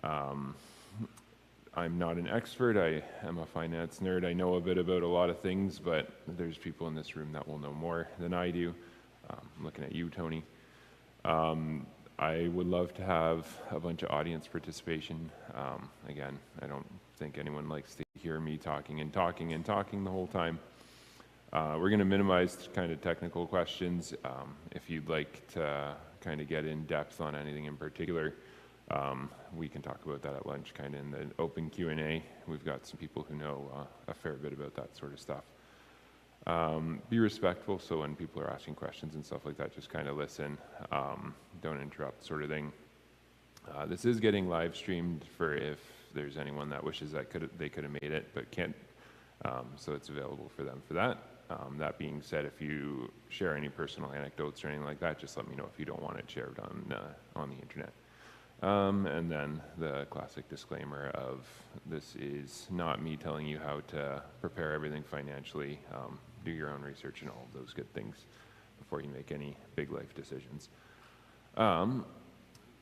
I'm not an expert. I am a finance nerd. I know a bit about a lot of things, but there's people in this room that will know more than I do. I'm looking at you, Tony. I would love to have a bunch of audience participation. Again, I don't think anyone likes to hear me talking and talking and talking the whole time. We're going to minimize kind of technical questions. If you'd like to kind of get in depth on anything in particular, we can talk about that at lunch, kind of in the open Q&A. We've got some people who know a fair bit about that sort of stuff. Be respectful, so when people are asking questions and stuff like that, just kind of listen. Don't interrupt, sort of thing. This is getting live streamed for if there's anyone that wishes that they could have made it but can't. So it's available for them for that. That being said, if you share any personal anecdotes or anything like that, just let me know if you don't want it shared on the internet. And then the classic disclaimer of this is not me telling you how to prepare everything financially. Do your own research and all of those good things before you make any big life decisions.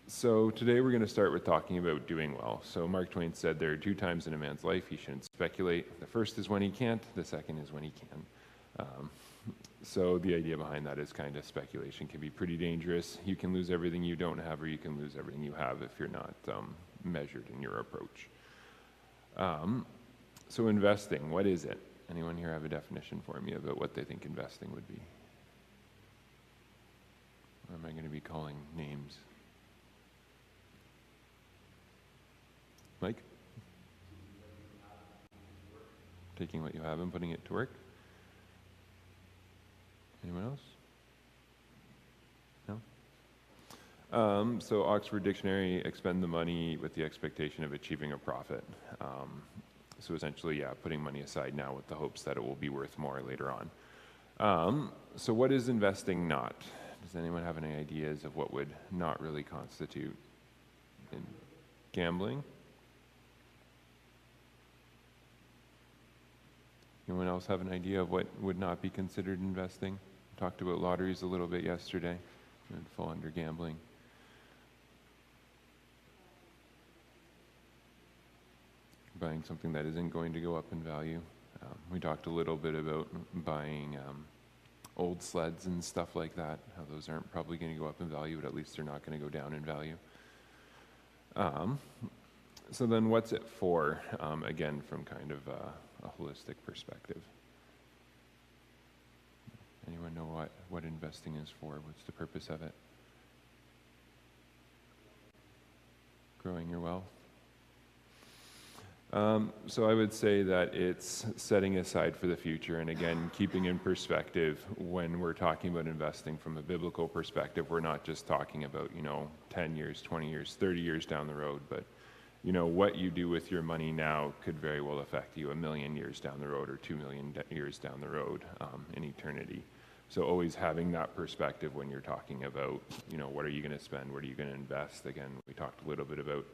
So today we're going to start with talking about doing well. So Mark Twain said there are 2 times in a man's life he shouldn't speculate. The first is when he can't, the second is when he can. So the idea behind that is kind of speculation can be pretty dangerous. You can lose everything you don't have, or you can lose everything you have if you're not measured in your approach. So investing, what is it? Anyone here have a definition for me about what they think investing would be? Or am I going to be calling names? Mike? Taking what you have and putting it to work? Anyone else? No? So Oxford Dictionary, expend the money with the expectation of achieving a profit. So essentially, yeah, putting money aside now with the hopes that it will be worth more later on. So what is investing not? Does anyone have any ideas of what would not really constitute in gambling? Anyone else have an idea of what would not be considered investing? Talked about lotteries a little bit yesterday. It would fall under gambling. Buying something that isn't going to go up in value. We talked a little bit about buying old sleds and stuff like that, how those aren't probably going to go up in value, but at least they're not going to go down in value. So then what's it for? Again, from kind of a holistic perspective. Anyone know what investing is for? What's the purpose of it? Growing your wealth? So I would say that it's setting aside for the future, and again, keeping in perspective when we're talking about investing from a biblical perspective, we're not just talking about, 10 years, 20 years, 30 years down the road, but what you do with your money now could very well affect you 1 million years down the road or 2 million years down the road in eternity. So always having that perspective when you're talking about, what are you going to spend? What are you going to invest? Again, we talked a little bit about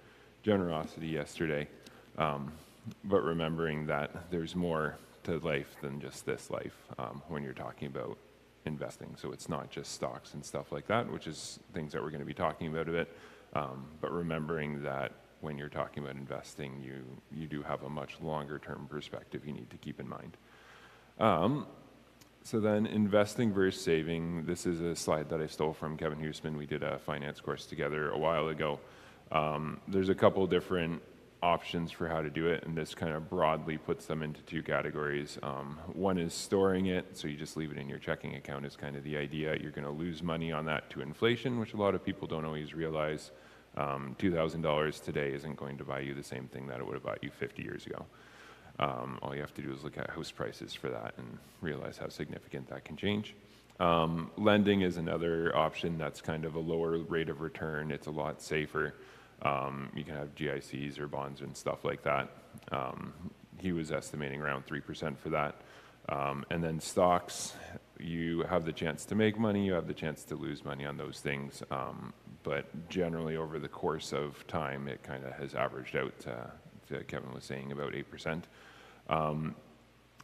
generosity yesterday, but remembering that there's more to life than just this life when you're talking about investing. So it's not just stocks and stuff like that, which is things that we're going to be talking about a bit, but remembering that when you're talking about investing, you do have a much longer term perspective you need to keep in mind. So then investing versus saving, this is a slide that I stole from Kevin Huseman. We did a finance course together a while ago. There's a couple different options for how to do it, and this kind of broadly puts them into 2 categories. One is storing it, so you just leave it in your checking account is kind of the idea. You're going to lose money on that to inflation, which a lot of people don't always realize. $2,000 today isn't going to buy you the same thing that it would have bought you 50 years ago. All you have to do is look at house prices for that and realize how significant that can change. Lending is another option that's kind of a lower rate of return. It's a lot safer. You can have GICs or bonds and stuff like that. He was estimating around 3% for that. And then stocks, you have the chance to make money, you have the chance to lose money on those things. But generally over the course of time, it kind of has averaged out to Kevin was saying, about 8%.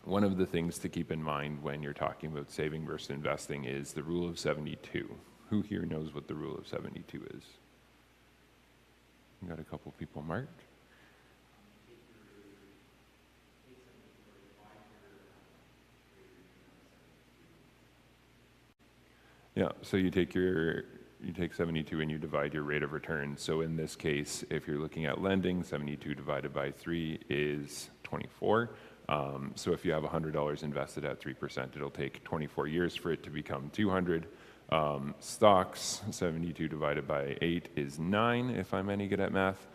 One of the things to keep in mind when you're talking about saving versus investing is the rule of 72. Who here knows what the rule of 72 is? We got a couple people marked. Yeah, so you take 72 and you divide your rate of return. So in this case, if you're looking at lending, 72 divided by 3 is 24. So if you have $100 invested at 3%, it'll take 24 years for it to become 200. Stocks, 72 divided by 8 is 9, if I'm any good at math.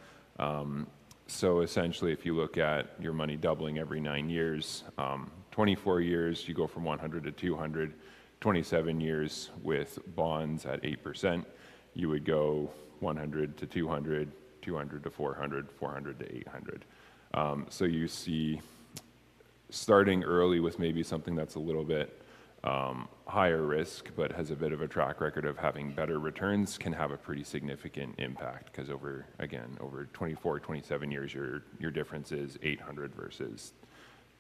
So essentially, if you look at your money doubling every 9 years, 24 years, you go from 100 to 200. 27 years with bonds at 8%, you would go 100 to 200, 200 to 400, 400 to 800. So you see starting early with maybe something that's a little bit higher risk but has a bit of a track record of having better returns can have a pretty significant impact, because over 24, 27 years, your difference is 800 versus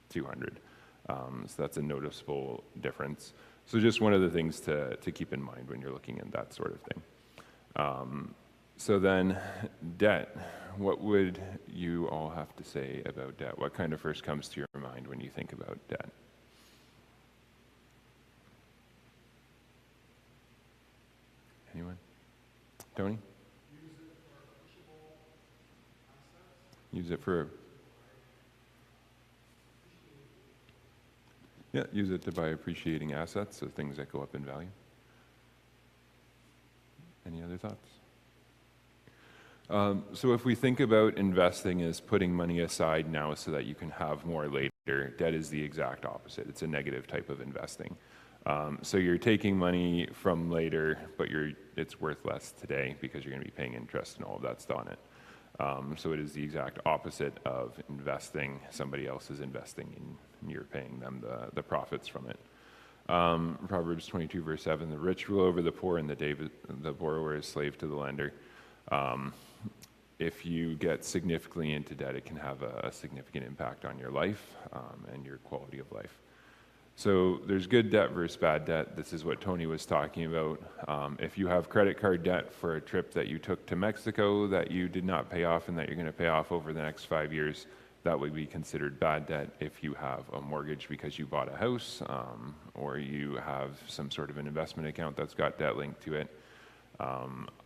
200. So that's a noticeable difference. So just one of the things to keep in mind when you're looking at that sort of thing. So then debt, what would you all have to say about debt? What kind of first comes to your mind when you think about debt? Anyone? Tony? Use it for Yeah, use it to buy appreciating assets, so things that go up in value. Any other thoughts? So if we think about investing as putting money aside now so that you can have more later, debt is the exact opposite. It's a negative type of investing. So you're taking money from later, but it's worth less today because you're going to be paying interest and all of that stuff on it. So it is the exact opposite of investing. Somebody else is investing and you're paying them the profits from it. Proverbs 22 verse 7, the rich rule over the poor and the borrower is slave to the lender. If you get significantly into debt, it can have a significant impact on your life and your quality of life. So there's good debt versus bad debt. This is what Tony was talking about. If you have credit card debt for a trip that you took to Mexico that you did not pay off and that you're going to pay off over the next 5 years, that would be considered bad debt. If you have a mortgage because you bought a house or you have some sort of an investment account that's got debt linked to it,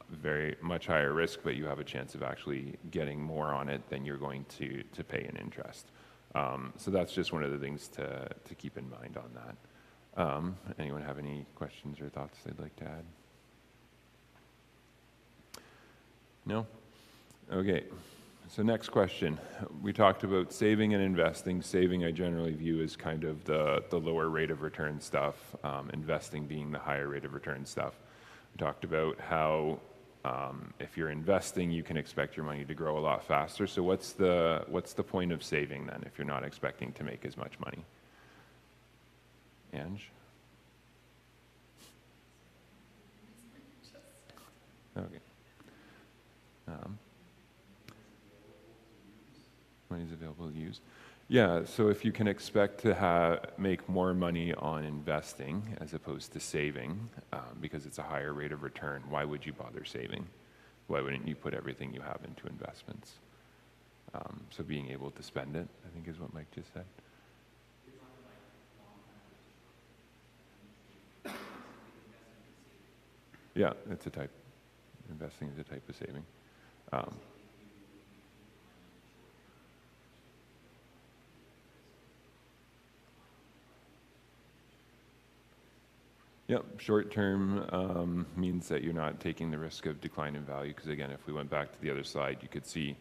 very much higher risk, but you have a chance of actually getting more on it than you're going to pay in interest. So that's just one of the things to keep in mind on that. Anyone have any questions or thoughts they'd like to add? No? Okay. So next question. We talked about saving and investing. Saving I generally view as kind of the lower rate of return stuff, investing being the higher rate of return stuff. We talked about how if you're investing, you can expect your money to grow a lot faster. So what's the point of saving then if you're not expecting to make as much money? Ange? Okay. Money's available to use. Yeah, so if you can expect to make more money on investing as opposed to saving, because it's a higher rate of return, why would you bother saving? Why wouldn't you put everything you have into investments? So being able to spend it, I think is what Mike just said. Yeah, it's a type. Investing is a type of saving. Yep, short term means that you're not taking the risk of decline in value, because again, if we went back to the other slide, you could see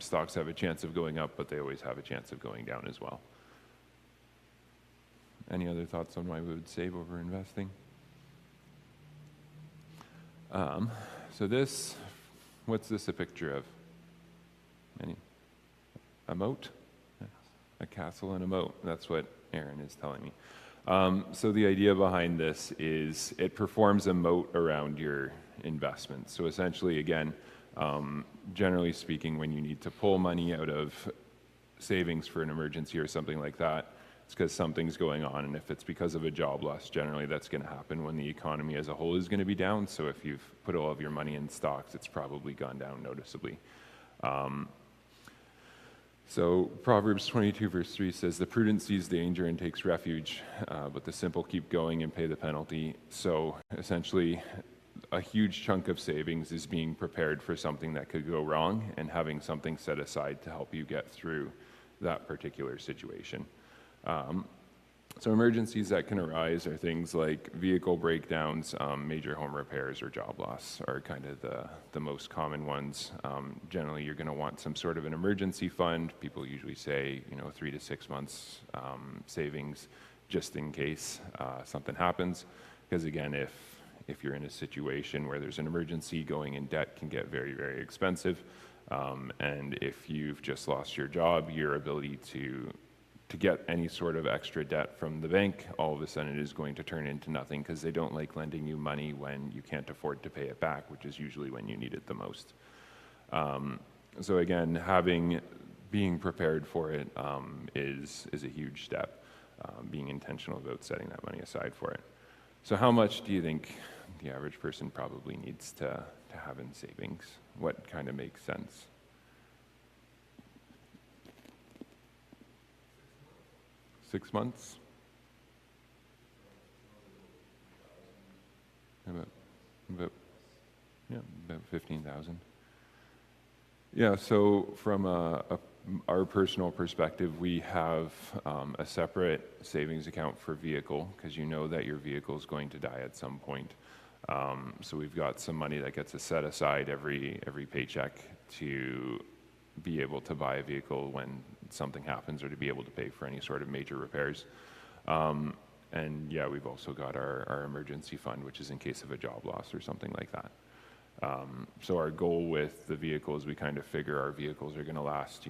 stocks have a chance of going up, but they always have a chance of going down as well. Any other thoughts on why we would save over investing? So this, what's this a picture of? A moat? A castle and a moat. That's what Aaron is telling me. So the idea behind this is it performs a moat around your investments. So essentially, again, generally speaking, when you need to pull money out of savings for an emergency or something like that, it's because something's going on. And if it's because of a job loss, generally that's going to happen when the economy as a whole is going to be down. So if you've put all of your money in stocks, it's probably gone down noticeably. So Proverbs 22 verse 3 says, "The prudent sees danger and takes refuge, but the simple keep going and pay the penalty." So essentially, a huge chunk of savings is being prepared for something that could go wrong and having something set aside to help you get through that particular situation. So emergencies that can arise are things like vehicle breakdowns, major home repairs, or job loss are kind of the most common ones. Generally, you're going to want some sort of an emergency fund. People usually say, 3 to 6 months savings just in case something happens. Because again, if you're in a situation where there's an emergency, going in debt can get very, very expensive. And if you've just lost your job, your ability to get any sort of extra debt from the bank, all of a sudden it is going to turn into nothing because they don't like lending you money when you can't afford to pay it back, which is usually when you need it the most. So again, being prepared for it is a huge step, being intentional about setting that money aside for it. So how much do you think the average person probably needs to have in savings? What kind of makes sense? Six months? About 15,000. Yeah, so from our personal perspective, we have a separate savings account for vehicle because you know that your vehicle is going to die at some point. So we've got some money that gets set aside every paycheck to be able to buy a vehicle when something happens or to be able to pay for any sort of major repairs. And yeah, we've also got our emergency fund, which is in case of a job loss or something like that. So our goal with the vehicle is we kind of figure our vehicles are going to last,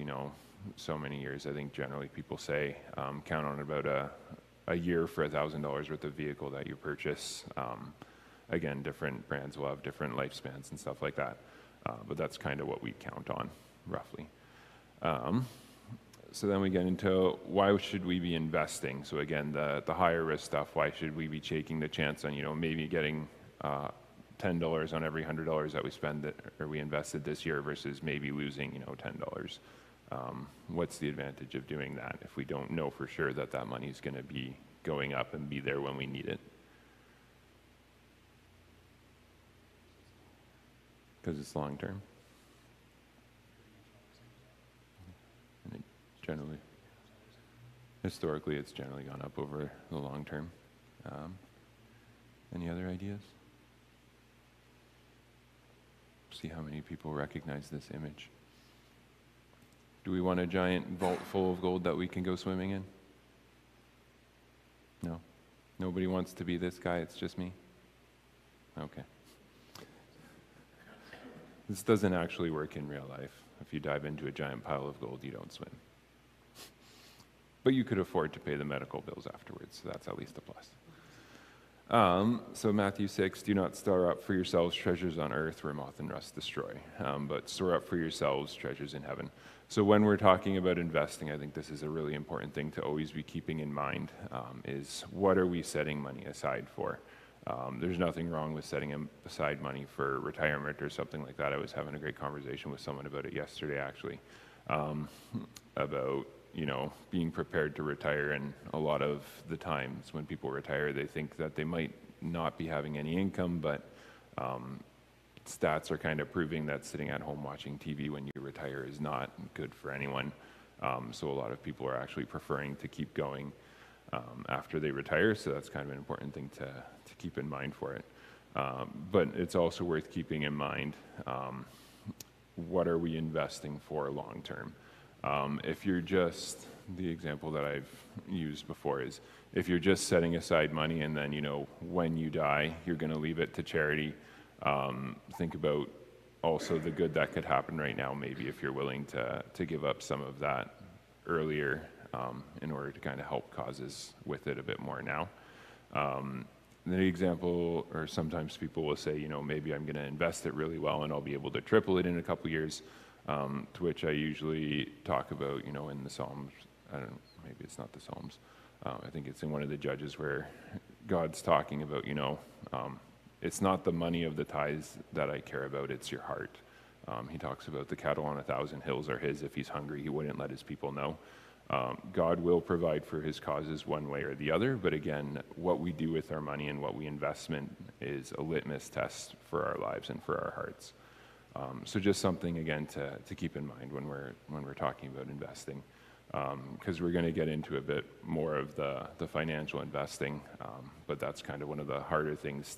so many years. I think generally people say count on about a year for $1,000 worth of vehicle that you purchase. Again, different brands will have different lifespans and stuff like that. But that's kind of what we count on, roughly. So then we get into why should we be investing? So again, the higher risk stuff, why should we be taking the chance on, maybe getting $10 on every $100 that we spend or we invested this year versus maybe losing, $10. What's the advantage of doing that if we don't know for sure that money is going to be going up and be there when we need it? Because it's long term. And historically, it's generally gone up over the long term. Any other ideas? See how many people recognize this image. Do we want a giant vault full of gold that we can go swimming in? No? Nobody wants to be this guy, it's just me? Okay. This doesn't actually work in real life. If you dive into a giant pile of gold, you don't swim. But you could afford to pay the medical bills afterwards, so that's at least a plus. So Matthew 6, "Do not store up for yourselves treasures on earth where moth and rust destroy, but store up for yourselves treasures in heaven." So when we're talking about investing, I think this is a really important thing to always be keeping in mind, is what are we setting money aside for? There's nothing wrong with setting aside money for retirement or something like that. I was having a great conversation with someone about it yesterday, actually, about being prepared to retire. And a lot of the times when people retire, they think that they might not be having any income, but stats are kind of proving that sitting at home watching TV when you retire is not good for anyone. So a lot of people are actually preferring to keep going after they retire, so that's kind of an important thing to keep in mind for it. But it's also worth keeping in mind, what are we investing for long term? If you're just, the example that I've used before is, if you're just setting aside money and then, when you die, you're going to leave it to charity, think about also the good that could happen right now, maybe if you're willing to give up some of that earlier in order to kind of help causes with it a bit more now. The example, or sometimes people will say, maybe I'm going to invest it really well and I'll be able to triple it in a couple years, to which I usually talk about, in the Psalms, I don't know, maybe it's not the Psalms, I think it's in one of the Judges where God's talking about, it's not the money of the tithes that I care about, it's your heart. He talks about the cattle on 1,000 hills are his. If he's hungry, he wouldn't let his people know. God will provide for his causes one way or the other, but again, what we do with our money and what we investment is a litmus test for our lives and for our hearts. So just something, again, to keep in mind when we're talking about investing, because we're going to get into a bit more of the financial investing, but that's kind of one of the harder things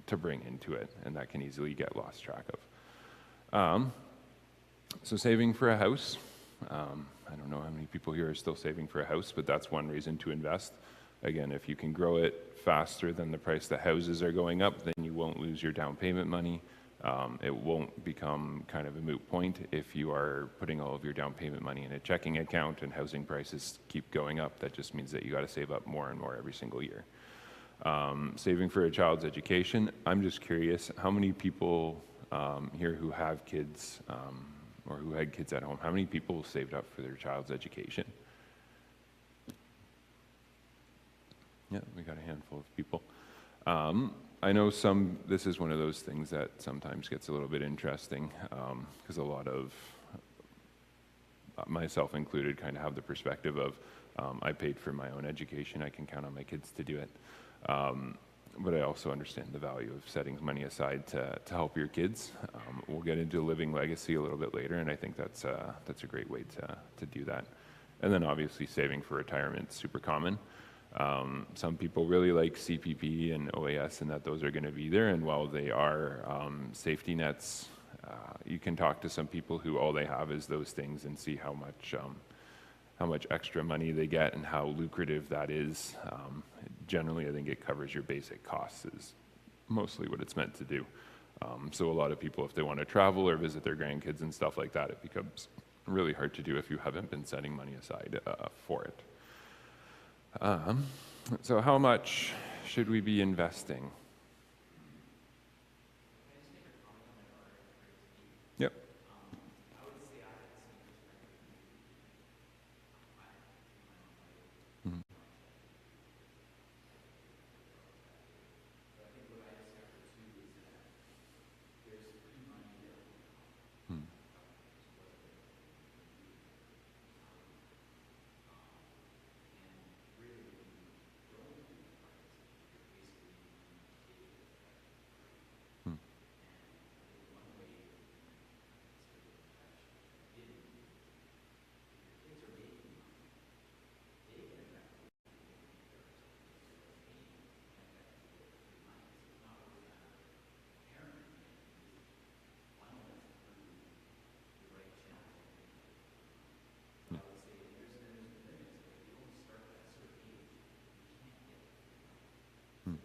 to bring into it, and that can easily get lost track of. So saving for a house. I don't know how many people here are still saving for a house, but that's one reason to invest. Again, if you can grow it faster than the price that houses are going up, then you won't lose your down payment money. It won't become kind of a moot point if you are putting all of your down payment money in a checking account and housing prices keep going up. That just means that you got to save up more and more every single year. Saving for a child's education. I'm just curious, how many people here who have kids or who had kids at home, how many people saved up for their child's education? Yeah, we got a handful of people. I know this is one of those things that sometimes gets a little bit interesting because a lot of, myself included, kind of have the perspective of I paid for my own education, I can count on my kids to do it. But I also understand the value of setting money aside to help your kids. We'll get into living legacy a little bit later, and I think that's a great way to do that. And then obviously saving for retirement is super common. Some people really like CPP and OAS and that those are going to be there, and while they are safety nets, you can talk to some people who all they have is those things and see how much extra money they get and how lucrative that is. Generally, I think it covers your basic costs is mostly what it's meant to do. So a lot of people, if they want to travel or visit their grandkids and stuff like that, it becomes really hard to do if you haven't been setting money aside for it. So how much should we be investing? Yep. Mhm. Mhm. Mhm. Yeah. Mhm.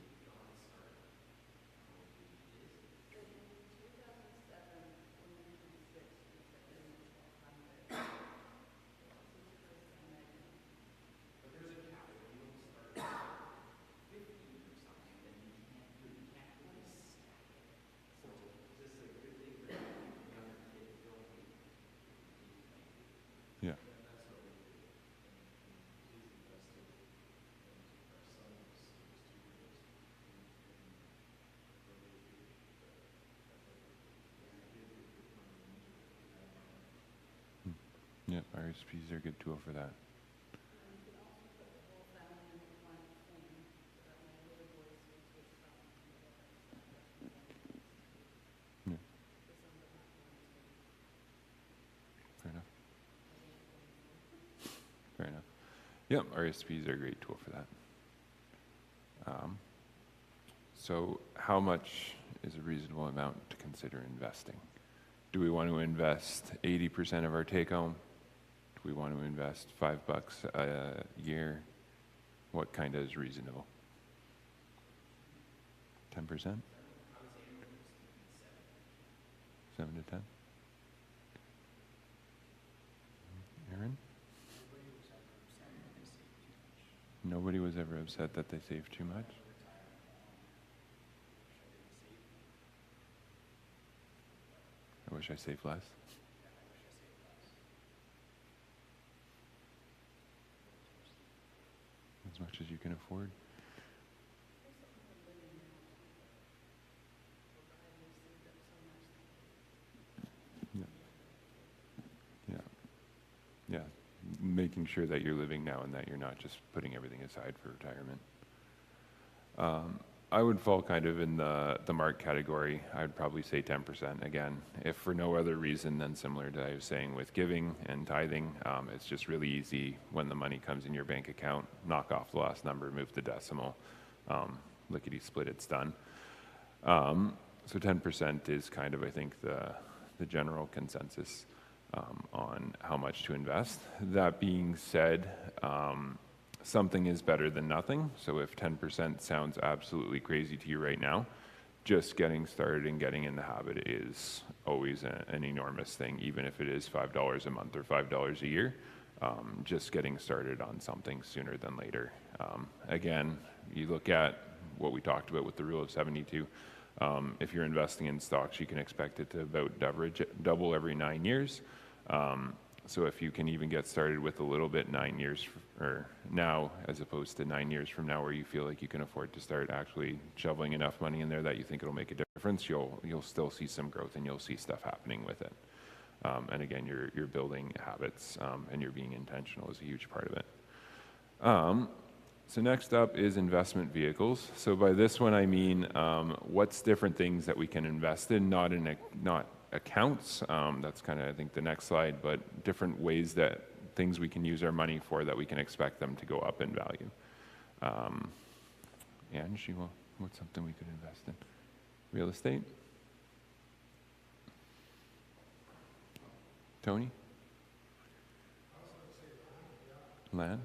Yeah. Mhm. Yeah, RSPs are a good tool for that. Yeah, fair enough. Fair enough. Yep, RSPs are a great tool for that. So how much is a reasonable amount to consider investing? Do we want to invest 80% of our take home? Do we want to invest $5 a year? What kind is reasonable? 10%? 7 to 10? Aaron? Nobody was ever upset that they saved too much? I wish I saved less. as much as you can afford. Yeah. Yeah. Yeah. Making sure that you're living now and that you're not just putting everything aside for retirement. I would fall kind of in the mark category. I would probably say 10%. Again, if for no other reason than similar to I was saying with giving and tithing, it's just really easy when the money comes in your bank account, knock off the last number, move the decimal, lickety split, it's done. So 10% is kind of, I think, the general consensus on how much to invest. That being said, something is better than nothing. So if 10% sounds absolutely crazy to you right now, just getting started and getting in the habit is always an enormous thing, even if it is $5 a month or $5 a year. Just getting started on something sooner than later. Again, you look at what we talked about with the rule of 72. If you're investing in stocks, you can expect it to about double every 9 years. So if you can even get started with a little bit 9 years or now, as opposed to 9 years from now, where you feel like you can afford to start actually shoveling enough money in there that you think it'll make a difference, you'll still see some growth and you'll see stuff happening with it. And again, you're building habits and you're being intentional is a huge part of it. So next up is investment vehicles. So by this one, I mean what's different things that we can invest in, not accounts. That's kind of, I think, the next slide, but different ways that things we can use our money for that we can expect them to go up in value. Angie, what's something we could invest in? Real estate? Tony? Land?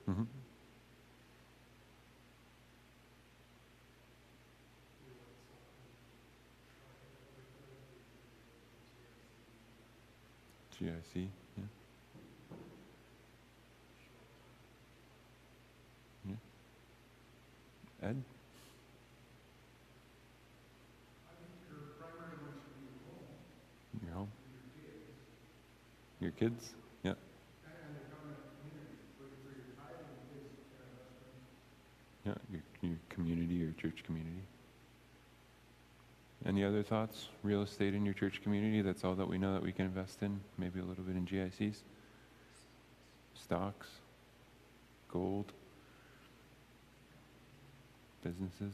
Mm-hmm. GIC, yeah. Yeah. Ed? Your home? Your kids? Yeah. Yeah, your community, your church community. Any other thoughts? Real estate in your church community, that's all that we know that we can invest in? Maybe a little bit in GICs? Stocks? Gold? Businesses?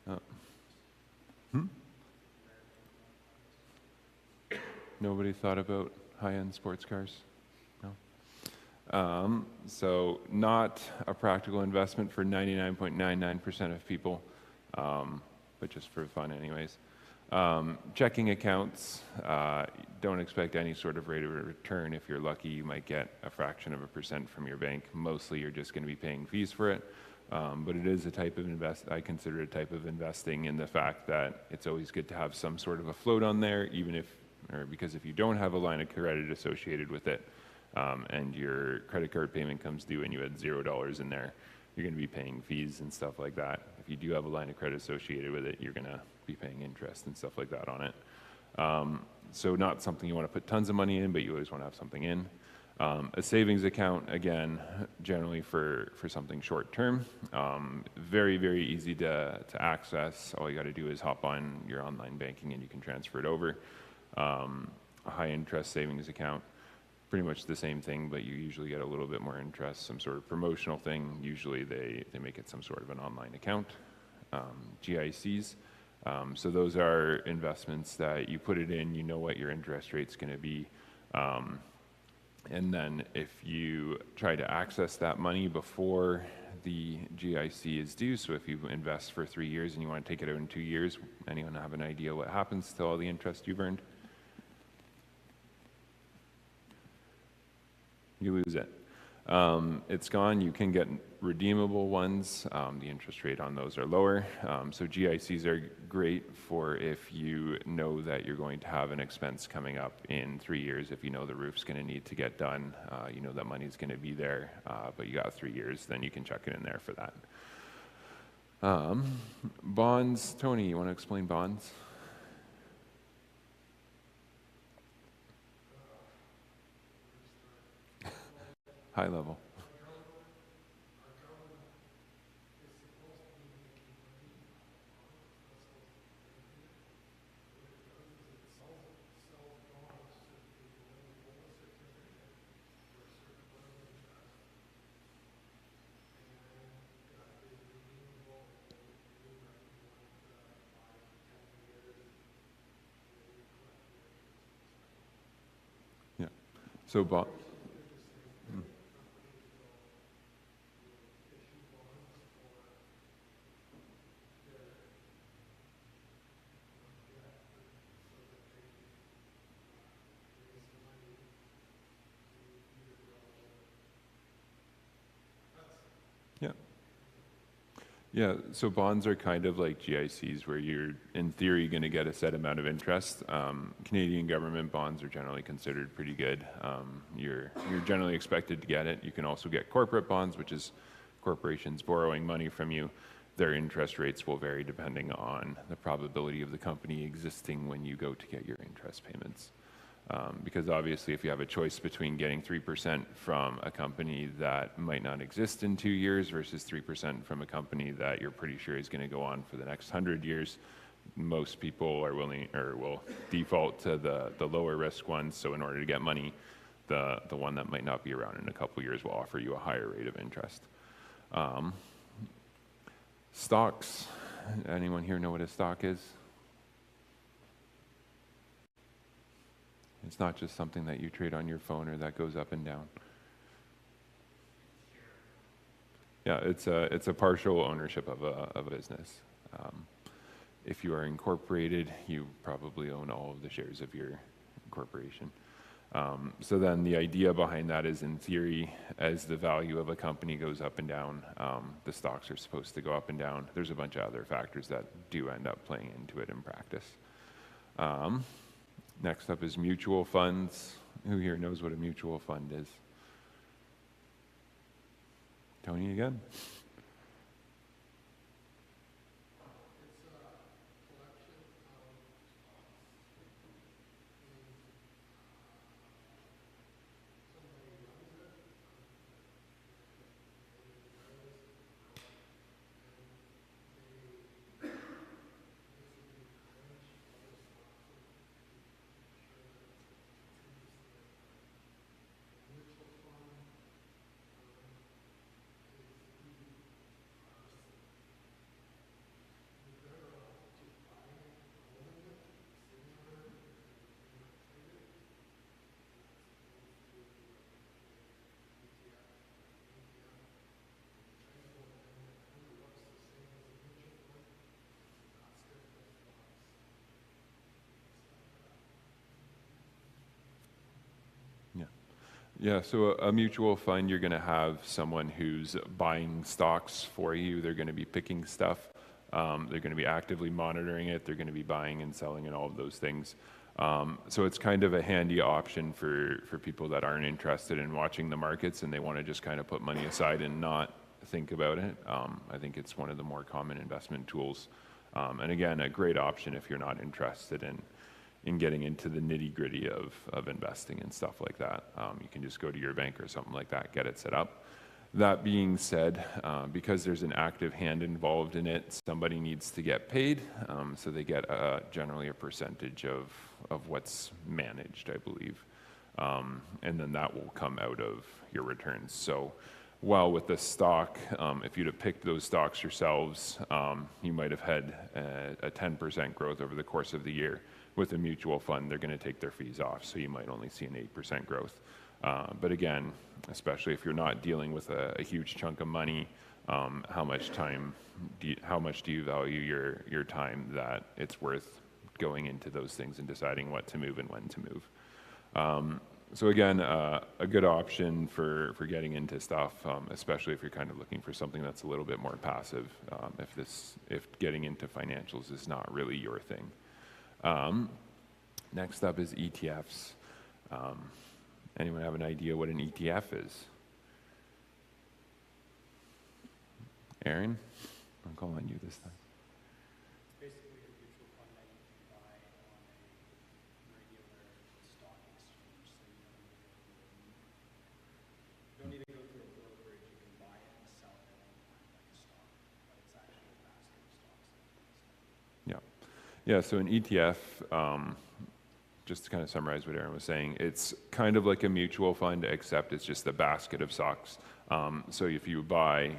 Oh. Nobody thought about high-end sports cars? No? So not a practical investment for 99.99% of people, but just for fun anyways. Checking accounts, don't expect any sort of rate of return. If you're lucky, you might get a fraction of a percent from your bank. Mostly you're just going to be paying fees for it. But it is a type of I consider it a type of investing in the fact that it's always good to have some sort of a float on there, because if you don't have a line of credit associated with it, and your credit card payment comes due and you had $0 in there, you're going to be paying fees and stuff like that. If you do have a line of credit associated with it, you're going to be paying interest and stuff like that on it. So not something you want to put tons of money in, but you always want to have something in. A savings account, again, generally for something short term. Very, very easy to access. All you got to do is hop on your online banking and you can transfer it over. A high interest savings account, pretty much the same thing, but you usually get a little bit more interest, some sort of promotional thing. Usually they make it some sort of an online account. GICs, so those are investments that you put it in, you know what your interest rate's going to be. And then if you try to access that money before the GIC is due, so if you invest for 3 years and you want to take it out in 2 years, anyone have an idea what happens to all the interest you've earned? You lose it. It's gone. You can get redeemable ones. The interest rate on those are lower. So GICs are great for if you know that you're going to have an expense coming up in 3 years. If you know the roof's going to need to get done, you know that money's going to be there, but you got 3 years, then you can chuck it in there for that. Bonds, Tony, you want to explain bonds? High level. Yeah. So bond. Yeah. Yeah, so bonds are kind of like GICs where you're, in theory, going to get a set amount of interest. Canadian government bonds are generally considered pretty good. You're generally expected to get it. You can also get corporate bonds, which is corporations borrowing money from you. Their interest rates will vary depending on the probability of the company existing when you go to get your interest payments. Because obviously, if you have a choice between getting 3% from a company that might not exist in 2 years versus 3% from a company that you're pretty sure is going to go on for the next 100 years, most people are willing or will default to the lower risk ones. So in order to get money, the one that might not be around in a couple years will offer you a higher rate of interest. Stocks. Anyone here know what a stock is? It's not just something that you trade on your phone or that goes up and down. Yeah, it's a partial ownership of a business. If you are incorporated, you probably own all of the shares of your corporation. So then the idea behind that is, in theory, as the value of a company goes up and down, the stocks are supposed to go up and down. There's a bunch of other factors that do end up playing into it in practice. Next up is mutual funds. Who here knows what a mutual fund is? Tony again? Yeah. Yeah, so a mutual fund, you're going to have someone who's buying stocks for you. They're going to be picking stuff. They're going to be actively monitoring it. They're going to be buying and selling and all of those things. So it's kind of a handy option for people that aren't interested in watching the markets and they want to just kind of put money aside and not think about it. I think it's one of the more common investment tools. And again, a great option if you're not interested in getting into the nitty gritty of investing and stuff like that. You can just go to your bank or something like that, get it set up. That being said, because there's an active hand involved in it, somebody needs to get paid. So they get generally a percentage of what's managed, I believe. And then that will come out of your returns. So while with the stock, if you'd have picked those stocks yourselves, you might have had a 10% growth over the course of the year. With a mutual fund, they're going to take their fees off, so you might only see an 8% growth. But again, especially if you're not dealing with a huge chunk of money, how much do you value your time that it's worth going into those things and deciding what to move and when to move? So again, a good option for getting into stuff, especially if you're kind of looking for something that's a little bit more passive, if getting into financials is not really your thing. Next up is ETFs. Anyone have an idea what an ETF is? Aaron? I'll call on you this time. Basically a mutual fund that you can buy on a regular stock exchange. So you don't need to go through a brokerage. You can buy it and sell it at any time like a stock, but it's actually a basket of stocks. Yeah. Yeah, so an ETF, just to kind of summarize what Aaron was saying, it's kind of like a mutual fund, except it's just a basket of stocks. So if you buy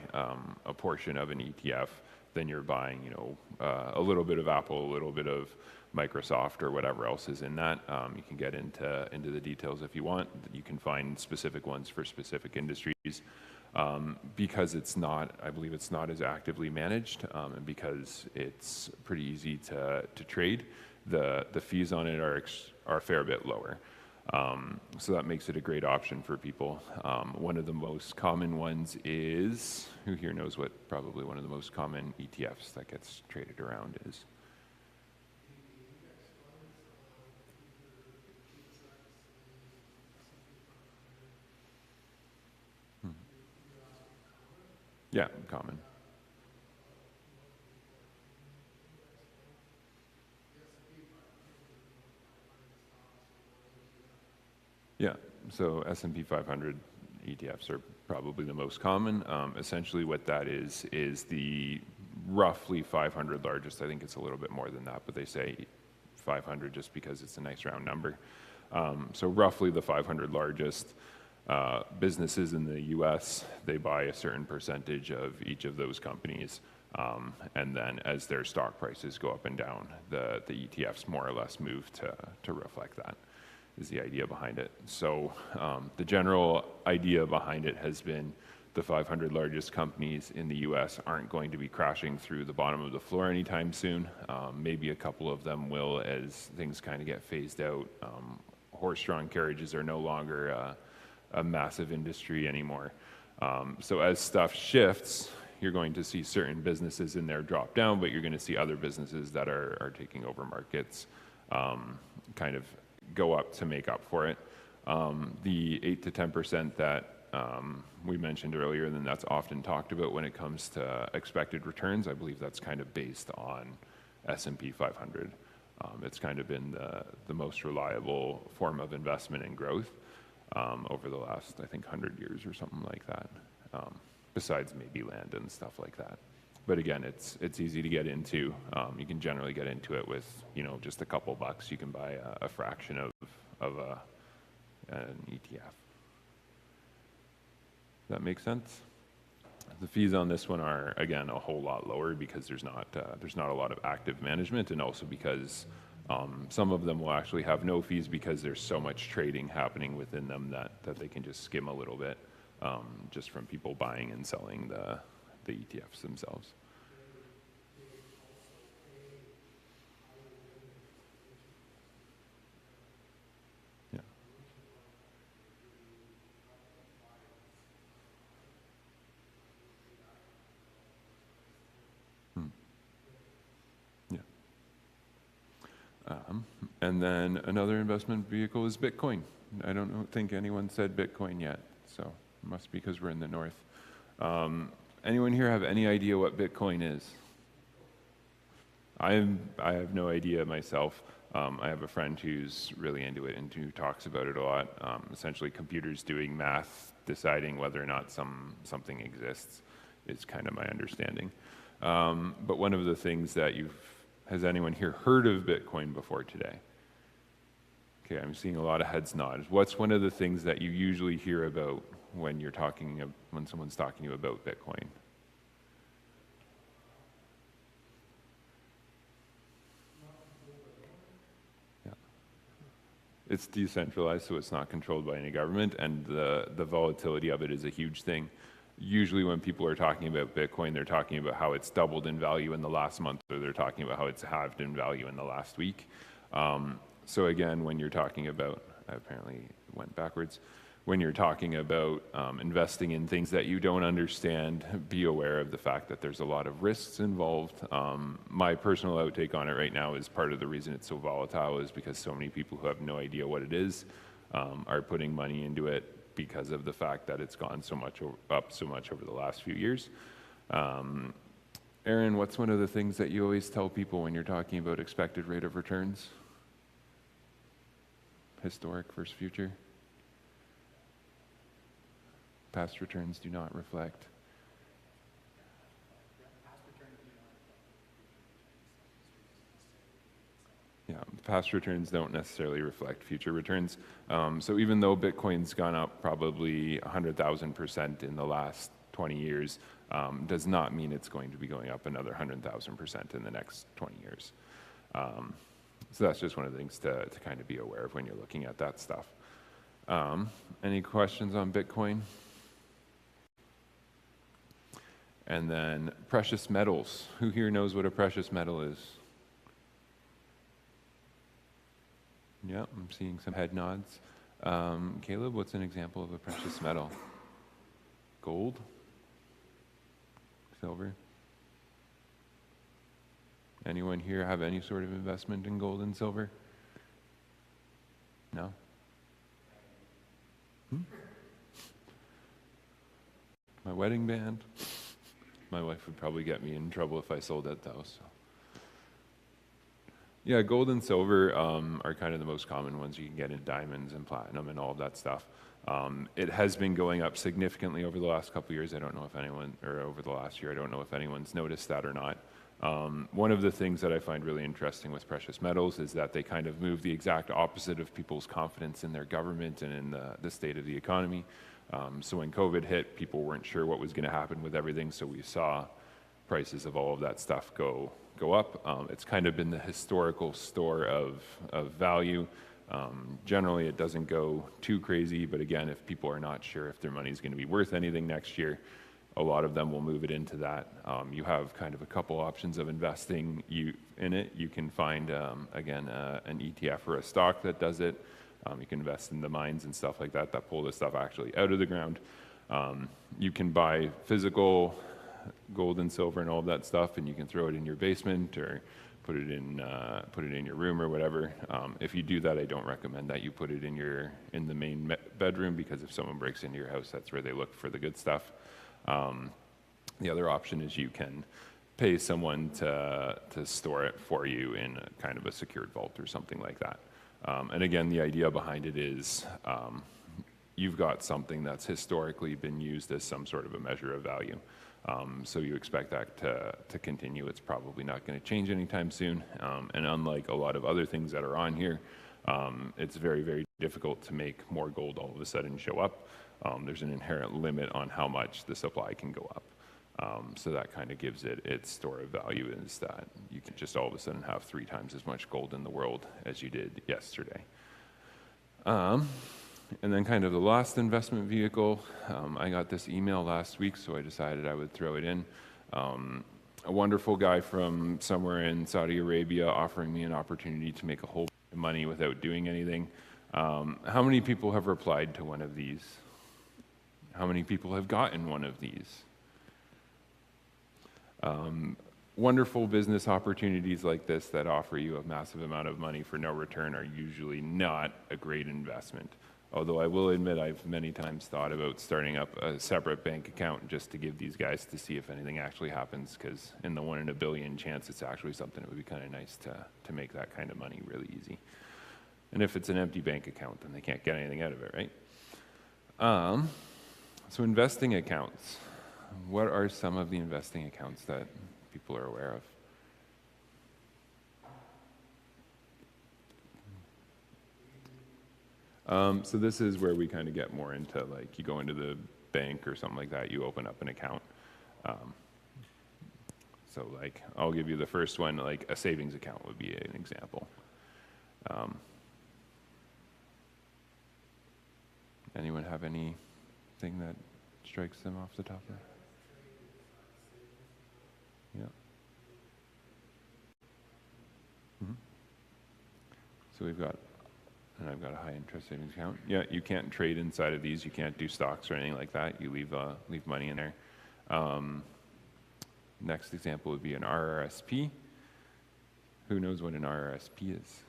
a portion of an ETF, then you're buying, a little bit of Apple, a little bit of Microsoft, or whatever else is in that. You can get into the details if you want. You can find specific ones for specific industries. Because I believe it's not as actively managed, and because it's pretty easy to trade, the fees on it are a fair bit lower. So that makes it a great option for people. One of the most common ones is, who here knows what probably one of the most common ETFs that gets traded around is? Yeah, common. Yeah, so S&P 500 ETFs are probably the most common. Essentially what that is the roughly 500 largest. I think it's a little bit more than that, but they say 500 just because it's a nice round number. So roughly the 500 largest businesses in the US, they buy a certain percentage of each of those companies. And then as their stock prices go up and down, the ETFs more or less move to reflect that, is the idea behind it. So the general idea behind it has been the 500 largest companies in the US aren't going to be crashing through the bottom of the floor anytime soon. Maybe a couple of them will as things kind of get phased out. Horse-drawn carriages are no longer a massive industry anymore. So as stuff shifts, you're going to see certain businesses in there drop down, but you're going to see other businesses that are taking over markets kind of go up to make up for it. The 8 to 10% that we mentioned earlier, then that's often talked about when it comes to expected returns. I believe that's kind of based on S&P 500. It's kind of been the most reliable form of investment and growth over the last, I think, 100 years or something like that, besides maybe land and stuff like that. But again, it's easy to get into. You can generally get into it with, just a couple bucks. You can buy a fraction of an ETF. Does that make sense? The fees on this one are, again, a whole lot lower because there's not a lot of active management, and also because some of them will actually have no fees because there's so much trading happening within them that they can just skim a little bit just from people buying and selling the ETFs themselves. Yeah. Hmm. Yeah. And then another investment vehicle is Bitcoin. I don't think anyone said Bitcoin yet, so it must be because we're in the north. Anyone here have any idea what Bitcoin is? I have no idea myself. I have a friend who's really into it and who talks about it a lot. Essentially, computers doing math, deciding whether or not something exists is kind of my understanding. But one of the things that has anyone here heard of Bitcoin before today? Okay, I'm seeing a lot of heads nod. What's one of the things that you usually hear about when someone's talking to you about Bitcoin? Yeah. It's decentralized, so it's not controlled by any government, and the volatility of it is a huge thing. Usually when people are talking about Bitcoin, they're talking about how it's doubled in value in the last month, or they're talking about how it's halved in value in the last week. So again, when you're talking about, I apparently went backwards, when you're talking about investing in things that you don't understand, be aware of the fact that there's a lot of risks involved. My personal outtake on it right now is part of the reason it's so volatile is because so many people who have no idea what it is are putting money into it because of the fact that it's gone up so much over the last few years. Aaron, what's one of the things that you always tell people when you're talking about expected rate of returns? Historic versus future? Past returns do not reflect. Yeah, past returns don't necessarily reflect future returns. So even though Bitcoin's gone up probably 100,000% in the last 20 years, does not mean it's going to be going up another 100,000% in the next 20 years. So that's just one of the things to kind of be aware of when you're looking at that stuff. Any questions on Bitcoin? And then precious metals. Who here knows what a precious metal is? Yeah, I'm seeing some head nods. Caleb, what's an example of a precious metal? Gold? Silver? Anyone here have any sort of investment in gold and silver? No? My wedding band? My wife would probably get me in trouble if I sold it though. So. Yeah, gold and silver are kind of the most common ones. You can get in diamonds and platinum and all of that stuff. It has been going up significantly over the last couple of years. I don't know if anyone, or over the last year, I don't know if anyone's noticed that or not. One of the things that I find really interesting with precious metals is that they kind of move the exact opposite of people's confidence in their government and in the state of the economy. So when COVID hit, people weren't sure what was going to happen with everything, so we saw prices of all of that stuff go up. It's kind of been the historical store of value. Generally, it doesn't go too crazy, but again, if people are not sure if their money is going to be worth anything next year, a lot of them will move it into that. You have kind of a couple options of investing in it. You can find, again, an ETF or a stock that does it. You can invest in the mines and stuff like that pull this stuff actually out of the ground. You can buy physical gold and silver and all of that stuff, and you can throw it in your basement or put it in your room or whatever. If you do that, I don't recommend that you put it in the main bedroom, because if someone breaks into your house, that's where they look for the good stuff. The other option is you can pay someone to store it for you in a kind of a secured vault or something like that. And again, the idea behind it is you've got something that's historically been used as some sort of a measure of value. So you expect that to continue. It's probably not going to change anytime soon. And unlike a lot of other things that are on here, it's very, very difficult to make more gold all of a sudden show up. There's an inherent limit on how much the supply can go up. So that kind of gives it its store of value, is that you can just all of a sudden have 3 times as much gold in the world as you did yesterday. And then kind of the last investment vehicle, I got this email last week, so I decided I would throw it in. A wonderful guy from somewhere in Saudi Arabia offering me an opportunity to make a whole bunch of money without doing anything. How many people have replied to one of these? How many people have gotten one of these? Wonderful business opportunities like this that offer you a massive amount of money for no return are usually not a great investment. Although I will admit I've many times thought about starting up a separate bank account just to give these guys to see if anything actually happens, because in the 1 in a billion chance it's actually something that would be kind of nice to make that kind of money really easy. And if it's an empty bank account, then they can't get anything out of it, right? So investing accounts. What are some of the investing accounts that people are aware of? So this is where we kind of get more into, like, you go into the bank or something like that, you open up an account. So like, I'll give you the first one, like a savings account would be an example. Anyone have anything that strikes them off the top of their head? Yeah. Mm-hmm. So we've got, and I've got a high interest savings account. Yeah, you can't trade inside of these. You can't do stocks or anything like that. You leave money in there. Next example would be an RRSP. Who knows what an RRSP is?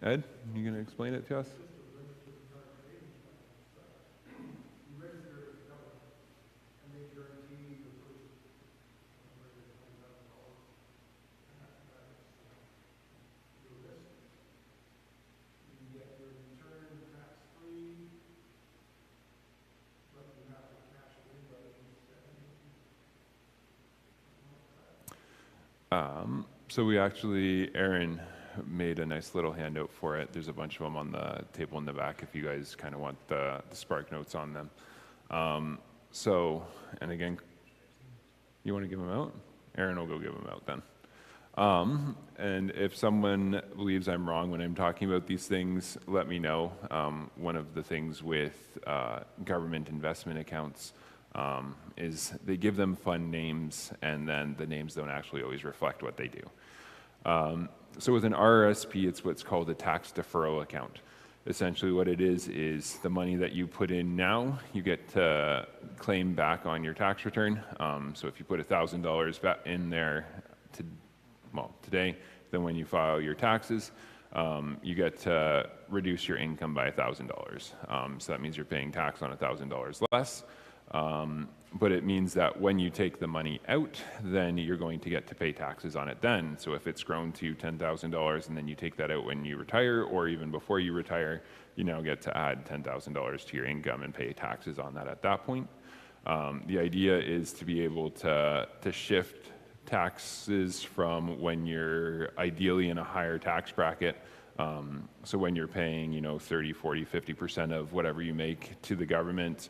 Ed, you going to explain it to us? So we actually, Aaron made a nice little handout for it. There's a bunch of them on the table in the back if you guys kind of want the Spark notes on them. So, and again, you want to give them out? Aaron will go give them out then. And if someone believes I'm wrong when I'm talking about these things, let me know. One of the things with government investment accounts is they give them fun names, and then the names don't actually always reflect what they do. So with an RRSP, it's what's called a tax deferral account. Essentially what it is the money that you put in now, you get to claim back on your tax return. So if you put $1,000 in there today, then when you file your taxes, you get to reduce your income by $1,000. So that means you're paying tax on $1,000 less. But it means that when you take the money out, then you're going to get to pay taxes on it then. So if it's grown to $10,000 and then you take that out when you retire, or even before you retire, you now get to add $10,000 to your income and pay taxes on that at that point. The idea is to be able to shift taxes from when you're ideally in a higher tax bracket. So when you're paying, 30, 40, 50% of whatever you make to the government,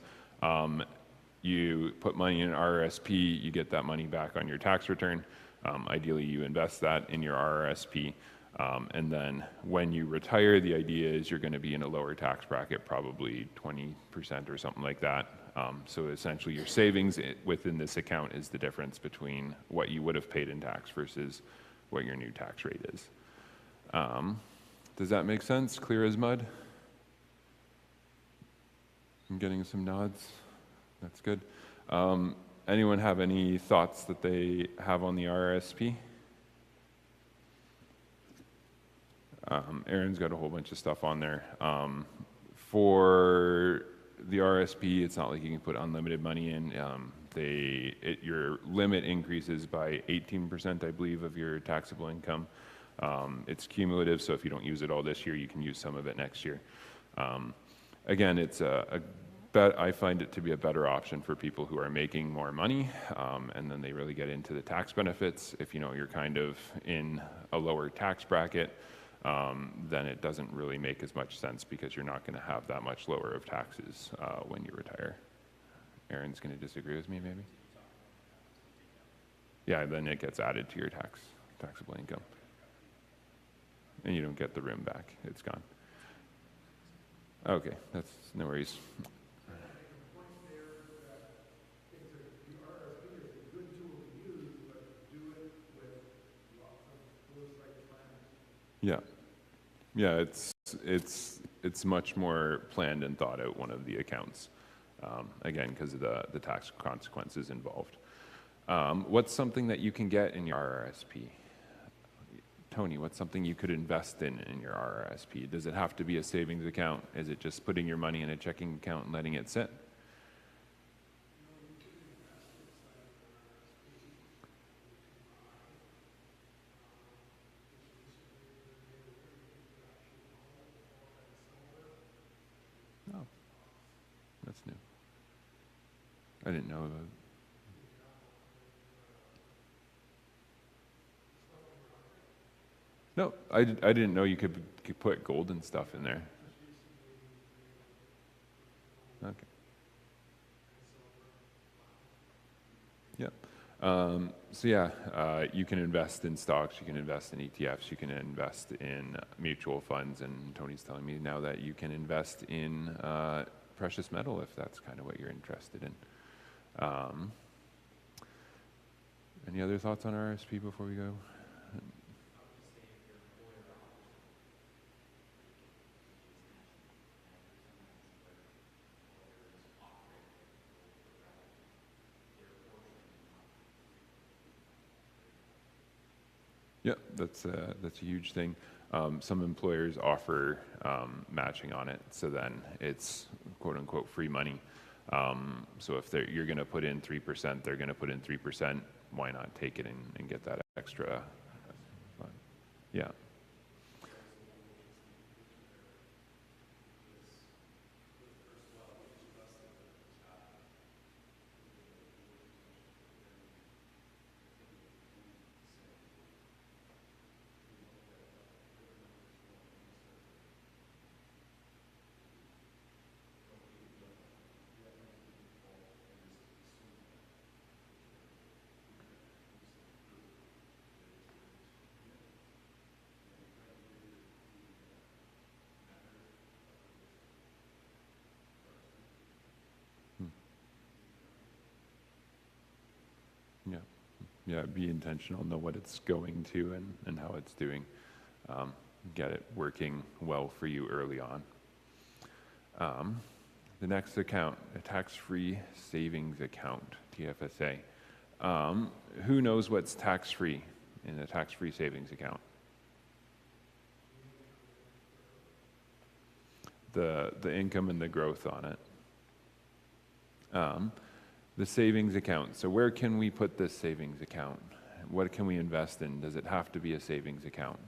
you put money in an RRSP, you get that money back on your tax return. Ideally, you invest that in your RRSP. And then when you retire, the idea is you're going to be in a lower tax bracket, probably 20% or something like that. So essentially, your savings within this account is the difference between what you would have paid in tax versus what your new tax rate is. Does that make sense? Clear as mud? I'm getting some nods. That's good. Anyone have any thoughts that they have on the RRSP? Aaron's got a whole bunch of stuff on there. For the RSP, it's not like you can put unlimited money in. Your limit increases by 18%, I believe, of your taxable income. It's cumulative, so if you don't use it all this year, you can use some of it next year. Again, it's I find it to be a better option for people who are making more money, and then they really get into the tax benefits. If you're kind of in a lower tax bracket, then it doesn't really make as much sense because you're not going to have that much lower of taxes when you retire. Aaron's going to disagree with me, maybe? Yeah, then it gets added to your taxable income. And you don't get the room back. It's gone. Okay, that's no worries. Yeah, it's much more planned and thought out, one of the accounts, again, because of the tax consequences involved. What's something that you can get in your RRSP? Tony, what's something you could invest in your RRSP? Does it have to be a savings account? Is it just putting your money in a checking account and letting it sit? Oh, that's new. I didn't know about it. No, I didn't know you could put gold and stuff in there. Okay. Yep. So yeah, you can invest in stocks, you can invest in ETFs, you can invest in mutual funds, and Tony's telling me now that you can invest in precious metal if that's kind of what you're interested in. Any other thoughts on RSP before we go? Yeah, that's a huge thing. Some employers offer matching on it, so then it's quote unquote free money. So if you're going to put in 3%, they're going to put in 3%. Why not take it and get that extra? Yeah. Yeah, be intentional, know what it's going to and how it's doing. Get it working well for you early on. The next account, a tax-free savings account, TFSA. Who knows what's tax-free in a tax-free savings account? The income and the growth on it. The savings account. So where can we put this savings account? What can we invest in? Does it have to be a savings account?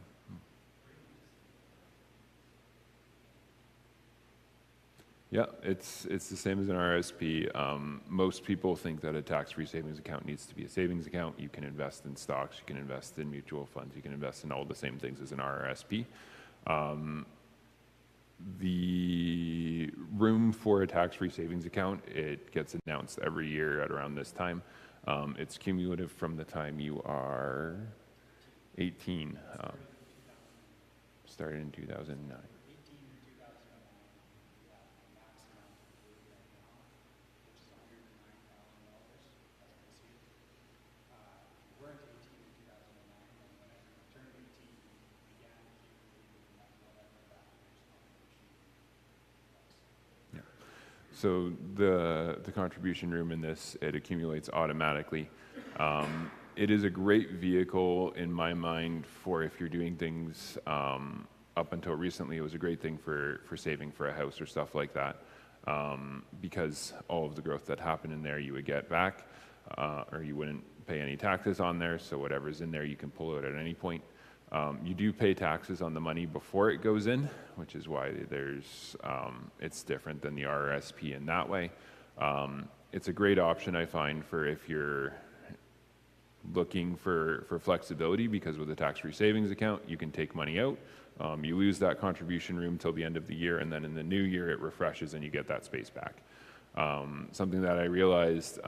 Yeah, it's the same as an RSP. Most people think that a tax-free savings account needs to be a savings account. You can invest in stocks, you can invest in mutual funds, you can invest in all the same things as an RRSP. The room for a tax-free savings account, it gets announced every year at around this time. It's cumulative from the time you are 18, started in 2009. So the contribution room in this, it accumulates automatically. It is a great vehicle in my mind for if you're doing things, up until recently, it was a great thing for saving for a house or stuff like that, because all of the growth that happened in there you would get back, or you wouldn't pay any taxes on there, so whatever's in there you can pull out at any point. You do pay taxes on the money before it goes in, which is why it's different than the RRSP in that way. It's a great option, I find, for if you're looking for flexibility, because with a tax-free savings account, you can take money out. You lose that contribution room till the end of the year, and then in the new year it refreshes and you get that space back. Something that I realized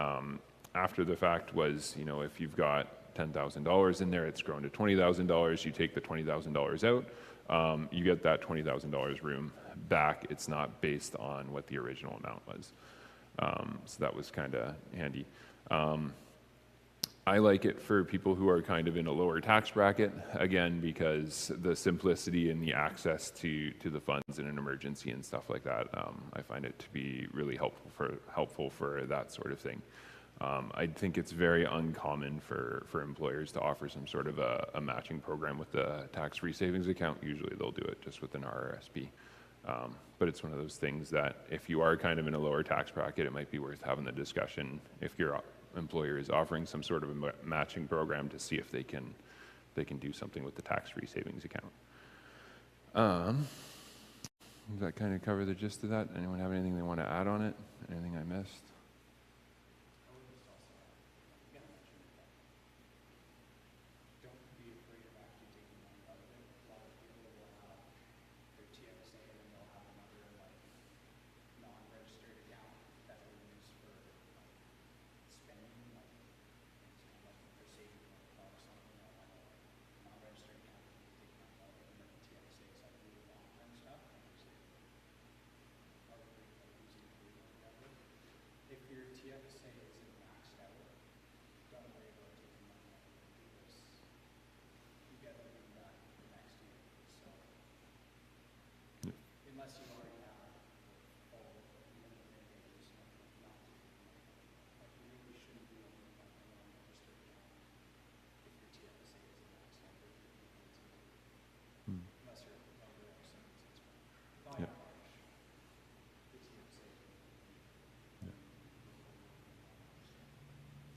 after the fact was, if you've got $10,000 in there, it's grown to $20,000, you take the $20,000 out, you get that $20,000 room back. It's not based on what the original amount was. So that was kind of handy. I like it for people who are kind of in a lower tax bracket, again, because the simplicity and the access to the funds in an emergency and stuff like that, I find it to be really helpful for that sort of thing. I think it's very uncommon for employers to offer some sort of a matching program with the tax-free savings account. Usually they'll do it just with an RRSP. But it's one of those things that if you are kind of in a lower tax bracket, it might be worth having the discussion if your employer is offering some sort of a matching program to see if they can do something with the tax-free savings account. Does that kind of cover the gist of that? Anyone have anything they want to add on it? Anything I missed?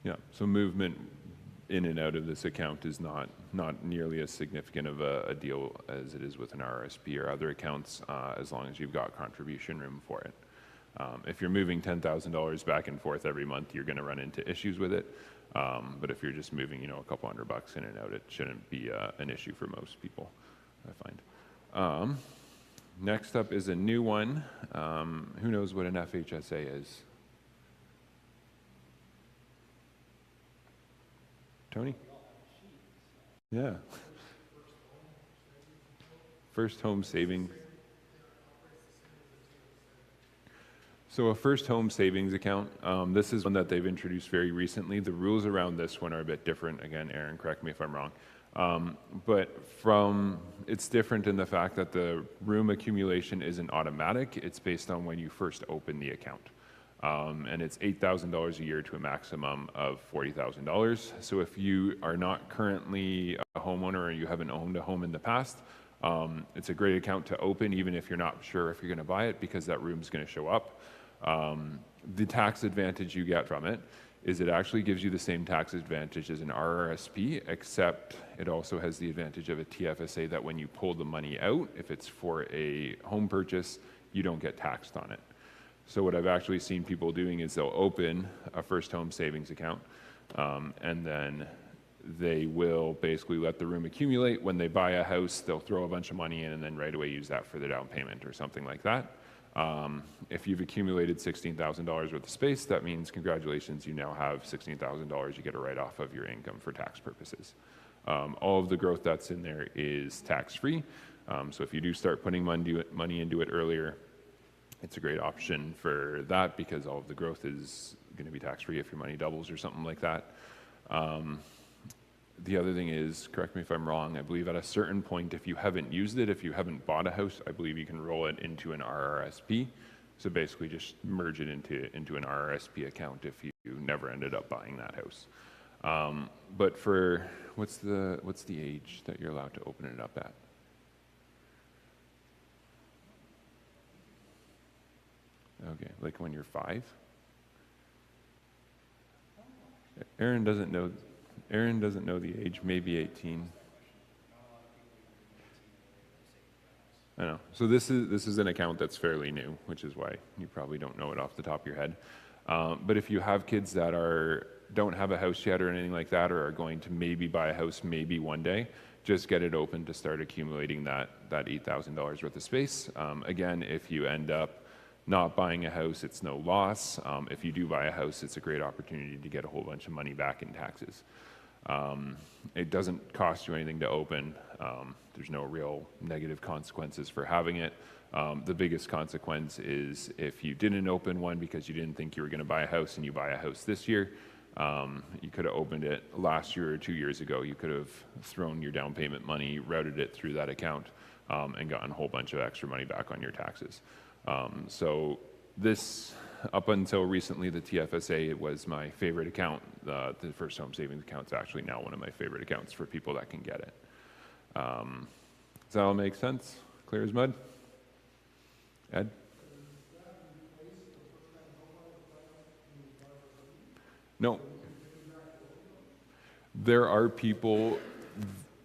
Yeah, so movement in and out of this account is not nearly as significant of a deal as it is with an RRSP or other accounts, as long as you've got contribution room for it. If you're moving $10,000 back and forth every month, you're going to run into issues with it. But if you're just moving, a couple $100 in and out, it shouldn't be an issue for most people, I find. Next up is a new one. Who knows what an FHSA is? Tony? Yeah. First home savings. So a first home savings account, this is one that they've introduced very recently. The rules around this one are a bit different. Again, Aaron, correct me if I'm wrong. It's different in the fact that the room accumulation isn't automatic. It's based on when you first open the account. And it's $8,000 a year to a maximum of $40,000. So if you are not currently a homeowner or you haven't owned a home in the past, it's a great account to open even if you're not sure if you're going to buy it, because that room's going to show up. The tax advantage you get from it is it actually gives you the same tax advantage as an RRSP, except it also has the advantage of a TFSA that when you pull the money out, if it's for a home purchase, you don't get taxed on it. So what I've actually seen people doing is they'll open a first home savings account, and then they will basically let the room accumulate. When they buy a house, they'll throw a bunch of money in and then right away use that for the down payment or something like that. If you've accumulated $16,000 worth of space, that means congratulations, you now have $16,000 you get a write-off of your income for tax purposes. All of the growth that's in there is tax-free. So if you do start putting money into it earlier, it's a great option for that because all of the growth is going to be tax-free if your money doubles or something like that. The other thing is, correct me if I'm wrong, I believe at a certain point, if you haven't used it, if you haven't bought a house, I believe you can roll it into an RRSP. So basically just merge it into an RRSP account if you never ended up buying that house. But for, what's the age that you're allowed to open it up at? Okay, like when you're 5? Aaron doesn't know the age, maybe 18. I know. So this is an account that's fairly new, which is why you probably don't know it off the top of your head. But if you have kids that don't have a house yet or anything like that, or are going to maybe buy a house maybe one day, just get it open to start accumulating that $8,000 worth of space. Again, if you end up not buying a house, it's no loss. If you do buy a house, it's a great opportunity to get a whole bunch of money back in taxes. It doesn't cost you anything to open. There's no real negative consequences for having it. The biggest consequence is if you didn't open one because you didn't think you were going to buy a house and you buy a house this year, you could have opened it last year or 2 years ago. You could have thrown your down payment money, routed it through that account, and gotten a whole bunch of extra money back on your taxes. So this, up until recently, the TFSA was my favorite account. The first home savings account is actually now one of my favorite accounts for people that can get it. Does that all make sense? Clear as mud? Ed? No. There are people,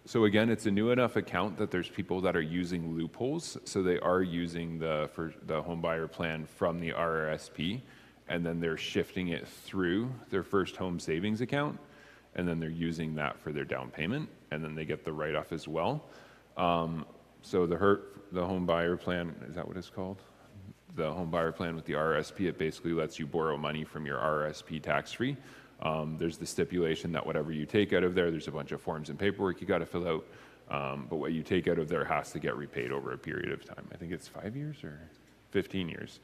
so again, it's a new enough account that there's people that are using loopholes. So they are using the home buyer plan from the RRSP, and then they're shifting it through their first home savings account, and then they're using that for their down payment, and then they get the write-off as well. So the home buyer plan, is that what it's called? The home buyer plan with the RRSP, it basically lets you borrow money from your RRSP tax-free. There's the stipulation that whatever you take out of there, there's a bunch of forms and paperwork you got to fill out, but what you take out of there has to get repaid over a period of time. I think it's 5 years or 15 years.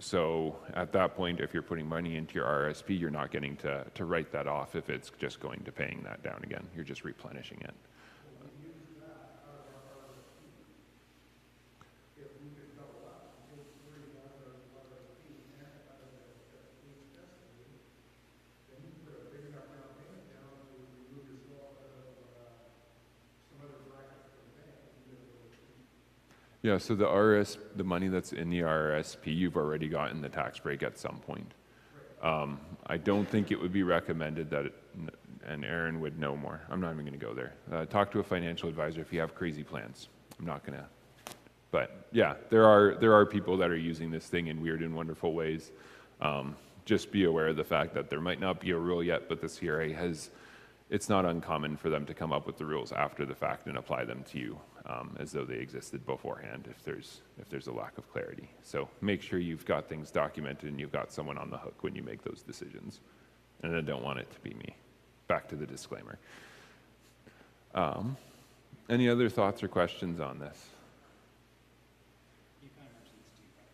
So at that point, if you're putting money into your RRSP, you're not getting to write that off if it's just going to paying that down again. You're just replenishing it. Yeah, so the money that's in the RRSP, you've already gotten the tax break at some point. I don't think it would be recommended that, and Aaron would know more. I'm not even going to go there. Talk to a financial advisor if you have crazy plans. I'm not going to. But yeah, there are people that are using this thing in weird and wonderful ways. Just be aware of the fact that there might not be a rule yet, but the CRA it's not uncommon for them to come up with the rules after the fact and apply them to you as though they existed beforehand if there's a lack of clarity. So make sure you've got things documented and you've got someone on the hook when you make those decisions. And I don't want it to be me. Back to the disclaimer. Any other thoughts or questions on this? You kind of mentioned this too, but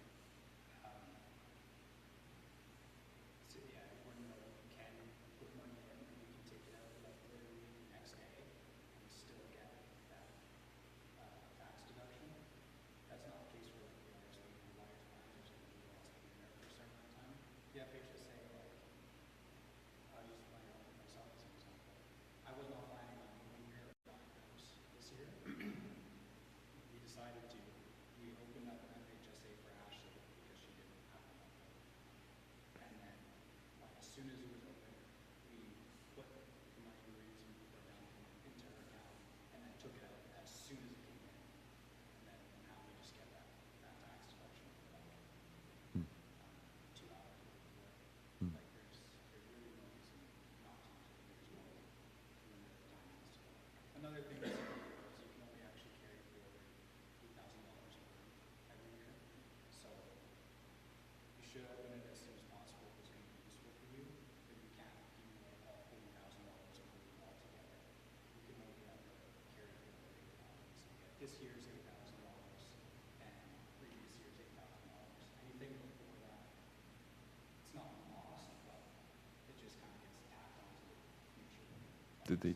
Did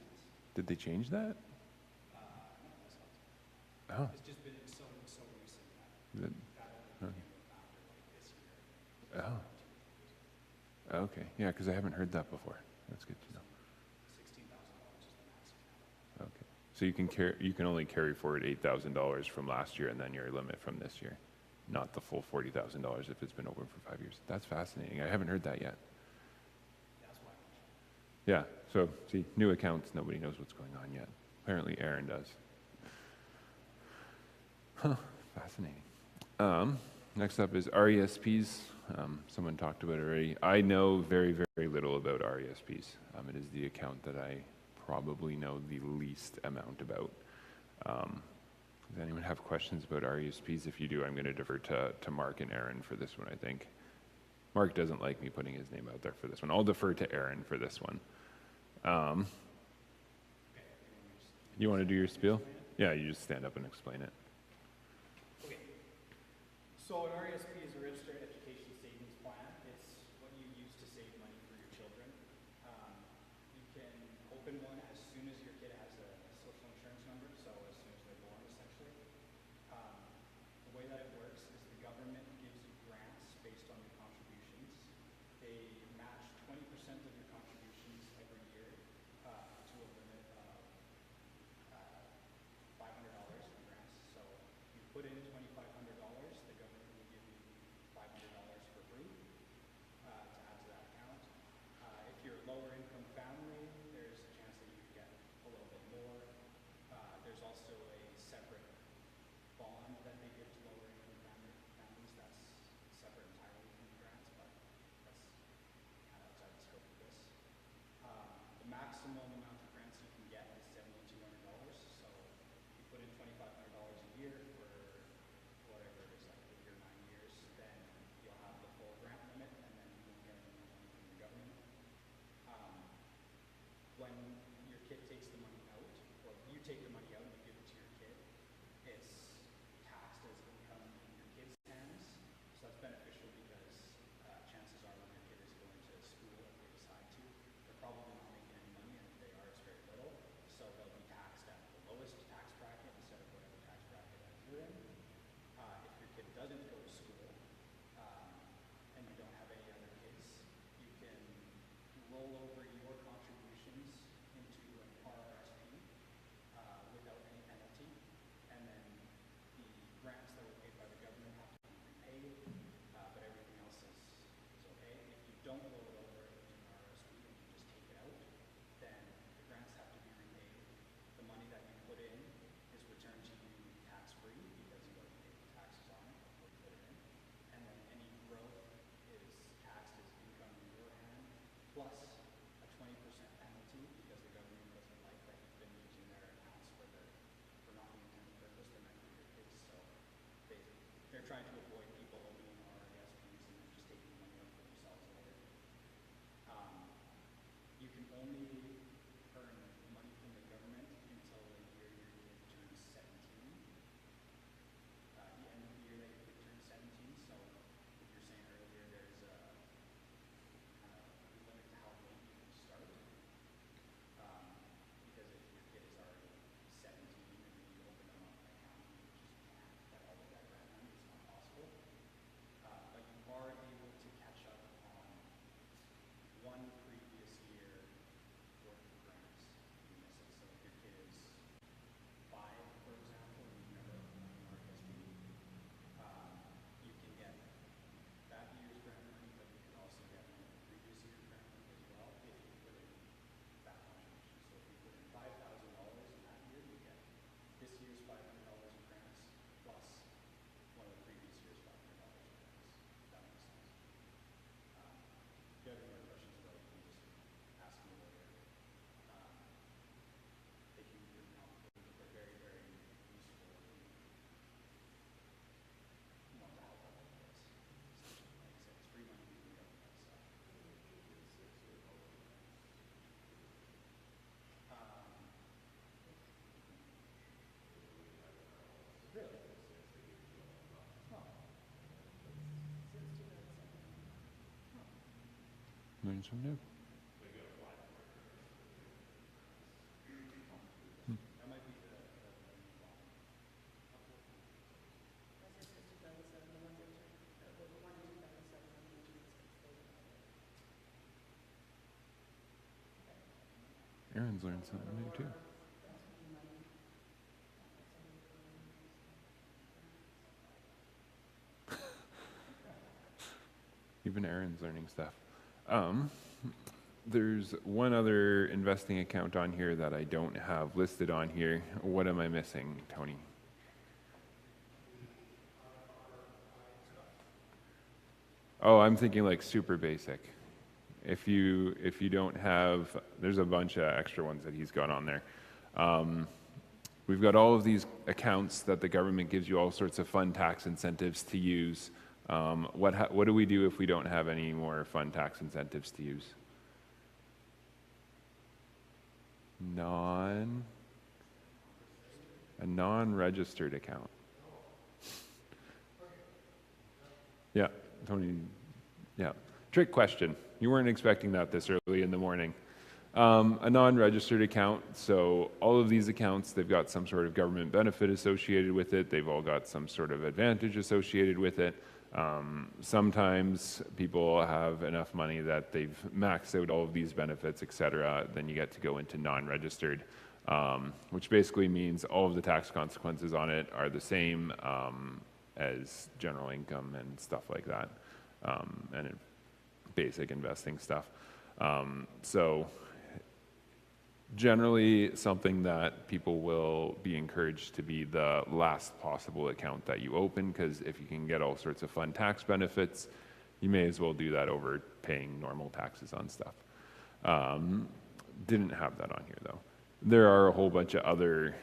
they change that? No, that's not. Oh, It's just been so recent is it- that only okay. came after like this year. Oh, okay. Yeah, because I haven't heard that before. That's good to know. $16,000 is the max cap. Okay. So you can only carry forward $8,000 from last year and then your limit from this year, not the full $40,000 if it's been open for 5 years. That's fascinating. I haven't heard that yet. That's why. Yeah, so see, new accounts, nobody knows what's going on yet. Apparently Aaron does. Huh, fascinating. Next up is RESPs. Someone talked about it already. I know very, very little about RESPs. It is the account that I probably know the least amount about. Does anyone have questions about RESPs? If you do, I'm going to defer to Mark and Aaron for this one, I think. Mark doesn't like me putting his name out there for this one. I'll defer to Aaron for this one. You want to do your spiel? Yeah, you just stand up and explain it. Okay. So an RESP is a registered education savings plan. It's what you use to save money for your children. You can open one as soon as your kid has a social insurance number, so as soon as they're born, essentially. The way that it works is the government gives you grants based on your contributions. They match 20% of your contributions every year to a limit of $500 in grants. So you put in $2,500, the government will give you $500 for free to add to that account. If you're a lower income family, there's a chance that you could get a little bit more. There's also a separate bond that they give to lower income families that's separate entirely from the grants, but that's kind of outside the scope of this. The maximum amount of grants you can get is $7,200. So if you put in $2,500 a year for whatever it is, like 8 or 9 years, then you'll have the full grant limit, and then you won't get any more money from the government. When your kid takes the money out, or you take the money out and you give it to your kid, it's taxed as income in your kid's hands. So that's beneficial because chances are when your kid is going to school, if they decide to, they're probably not making any money, and if they are, it's very little. So they'll be taxed at the lowest tax bracket instead of whatever tax bracket that you're in. If your kid doesn't go to school and you don't have any other kids, you can roll over your contributions into an RRSP without any penalty, and then the grants that were paid by the government have to be repaid, but everything else is okay. If you don't roll it over into an RRSP and you just take it out, then the grants have to be repaid. The money that you put in is returned to you tax-free because you already paid the taxes on it before you put it in, and then any growth is taxed as income in your hand, plus a 20% penalty because the government doesn't like that you've been using their accounts for not the intended purpose. They're meant for your kids, so they're trying to avoid people opening RESPs and then just taking money out for themselves later. You can only earn money from the government until the year your kid turns 17. The end of the year that your kid turns 17. So if you're saying earlier there's a kind of limit to how late you can start, because if your kid is already 17 and then you open them up an account, you just can't get all of that grant money. It's not possible. But you are able to catch up on one previous year worth of grants you miss it. So if your kid is 5, for example, and you've never opened up an RESP, you can get that year's grant money, but you can also get one of the previous year's grant money as well if you put in that contribution. So if you put in $5,000 in that year, you get this year's $500 in grants plus one of the previous year's $500 in grants. If that makes sense. If you have any more questions about it, you can just ask me later. They can be really complicated, but they're very, very useful if you want to help out with this. Like I said, it's free money from the government, so. Really? Oh. Learn something new. Aaron's learned something new too. Even Aaron's learning stuff. There's one other investing account on here that I don't have listed on here. What am I missing, Tony? Oh, I'm thinking like super basic. If you don't have, there's a bunch of extra ones that he's got on there. We've got all of these accounts that the government gives you all sorts of fun tax incentives to use. What do we do if we don't have any more fun tax incentives to use? A non-registered account. Yeah, Tony. Yeah, trick question. You weren't expecting that this early in the morning. A non-registered account, so all of these accounts, they've got some sort of government benefit associated with it. They've all got some sort of advantage associated with it. Sometimes people have enough money that they've maxed out all of these benefits, etc. Then you get to go into non-registered, which basically means all of the tax consequences on it are the same as general income and stuff like that, and basic investing stuff. So generally something that people will be encouraged to be the last possible account that you open, because if you can get all sorts of fun tax benefits, you may as well do that over paying normal taxes on stuff. Didn't have that on here though. There are a whole bunch of other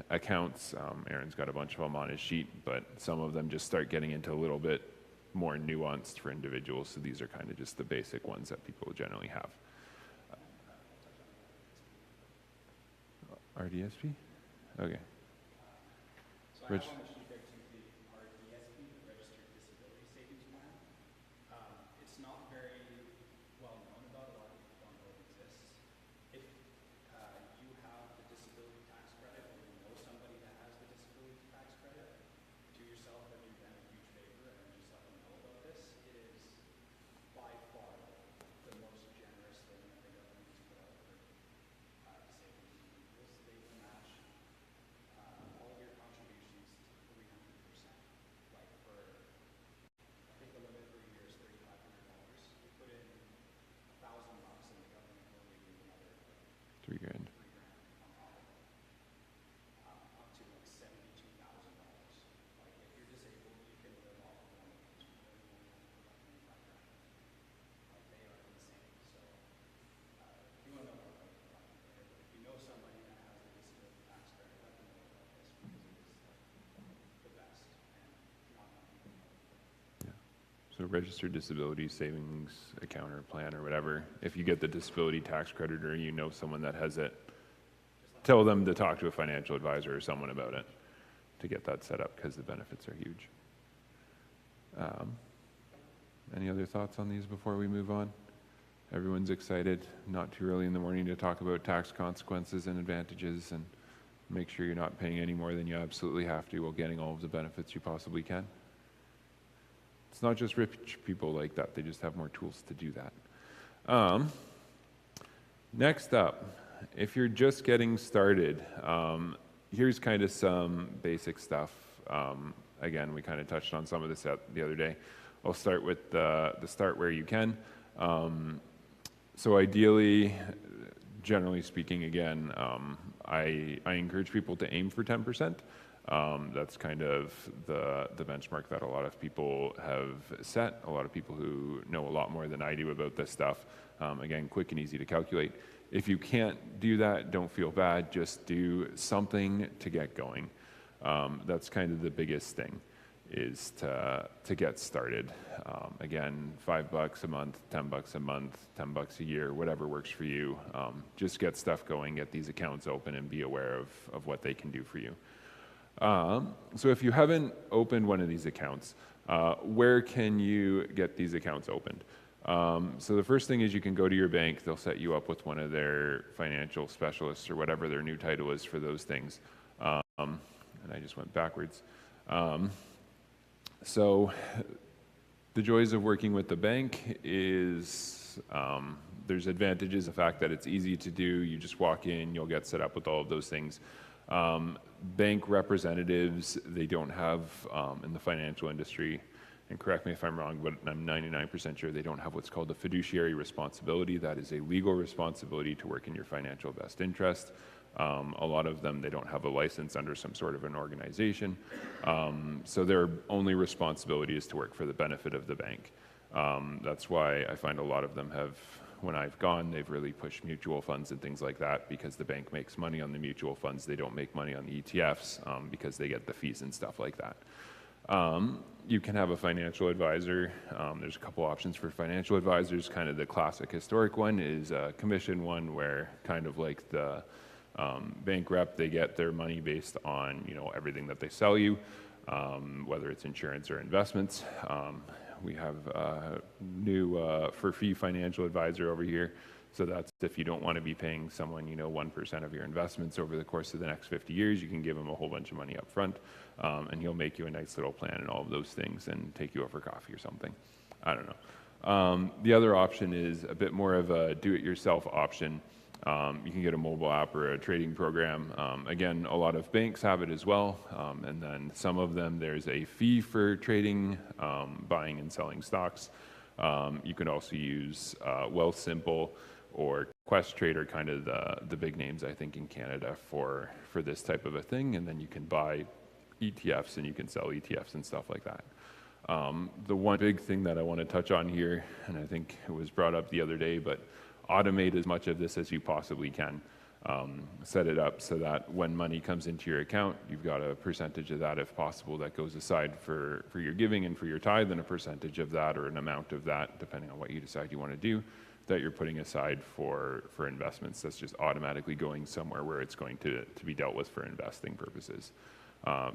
accounts. Aaron's got a bunch of them on his sheet, but some of them just start getting into a little bit more nuanced for individuals, so these are kind of just the basic ones that people generally have. RDSP? Okay. So I have on the sheet there too the RDSP, the Registered Disability Savings Plan. It's not very well known about. A lot of people don't know it exists. If you have the disability tax credit, or you know somebody that has the disability tax credit, do yourself or do them a huge favor and just let them know about this. It is by far the most generous thing that the government has put out for disabled individuals. They will match all of your contributions to 300%. Like for, I think the limit per year is $3,500. You put in $1,000 and the government will give you another $3,000. $3,000 on top of it. Up to like $72,000. Like if you're disabled, you can live off of one of those. You don't even have to put up $25,000. Like they are insane. So if you want to know more about it, I'm not going to there. But if you know somebody that has the disability tax credit, let them know about this because it is the best and not enough people know. Yeah. So registered disability savings account or plan or whatever, if you get the disability tax credit or you know someone that has it, tell them to talk to a financial advisor or someone about it to get that set up, because the benefits are huge. Any other thoughts on these before we move on? Everyone's excited, not too early in the morning to talk about tax consequences and advantages, and make sure you're not paying any more than you absolutely have to while getting all of the benefits you possibly can. It's not just rich people like that, they just have more tools to do that. Next up, if you're just getting started, here's kind of some basic stuff. Again, we kind of touched on some of this the other day. I'll start with the start where you can. So ideally, generally speaking, again, I encourage people to aim for 10%. That's kind of the benchmark that a lot of people have set. A lot of people who know a lot more than I do about this stuff. Again, quick and easy to calculate. If you can't do that, don't feel bad. Just do something to get going. That's kind of the biggest thing, is to get started. Again, $5 a month, $10 a month, $10 a year, whatever works for you. Just get stuff going, get these accounts open, and be aware of what they can do for you. So if you haven't opened one of these accounts, where can you get these accounts opened? So the first thing is you can go to your bank. They'll set you up with one of their financial specialists or whatever their new title is for those things. And I just went backwards. So the joys of working with the bank is there's advantages, the fact that it's easy to do. You just walk in, you'll get set up with all of those things. Bank representatives, they don't have, in the financial industry, and correct me if I'm wrong, but I'm 99% sure they don't have what's called a fiduciary responsibility. That is a legal responsibility to work in your financial best interest. A lot of them, they don't have a license under some sort of an organization. So their only responsibility is to work for the benefit of the bank. That's why I find a lot of them have, when I've gone, they've really pushed mutual funds and things like that, because the bank makes money on the mutual funds. They don't make money on the ETFs because they get the fees and stuff like that. You can have a financial advisor. There's a couple options for financial advisors. Kind of the classic historic one is a commission one, where kind of like the bank rep, they get their money based on, you know, everything that they sell you, whether it's insurance or investments. We have a new for fee financial advisor over here. So that's if you don't want to be paying someone, you know, 1% of your investments over the course of the next 50 years, you can give them a whole bunch of money up front, and he'll make you a nice little plan and all of those things and take you out for coffee or something. I don't know. The other option is a bit more of a do-it-yourself option. You can get a mobile app or a trading program. Again, a lot of banks have it as well. And then some of them, there's a fee for trading, buying and selling stocks. You can also use Wealthsimple or Quest Trader, kind of the big names, I think, in Canada for this type of a thing. And then you can buy ETFs and you can sell ETFs and stuff like that. The one big thing that I want to touch on here, and I think it was brought up the other day, but automate as much of this as you possibly can. Set it up so that when money comes into your account, you've got a percentage of that, if possible, that goes aside for your giving and for your tithe, and a percentage of that or an amount of that, depending on what you decide you want to do, that you're putting aside for investments. That's just automatically going somewhere where it's going to be dealt with for investing purposes.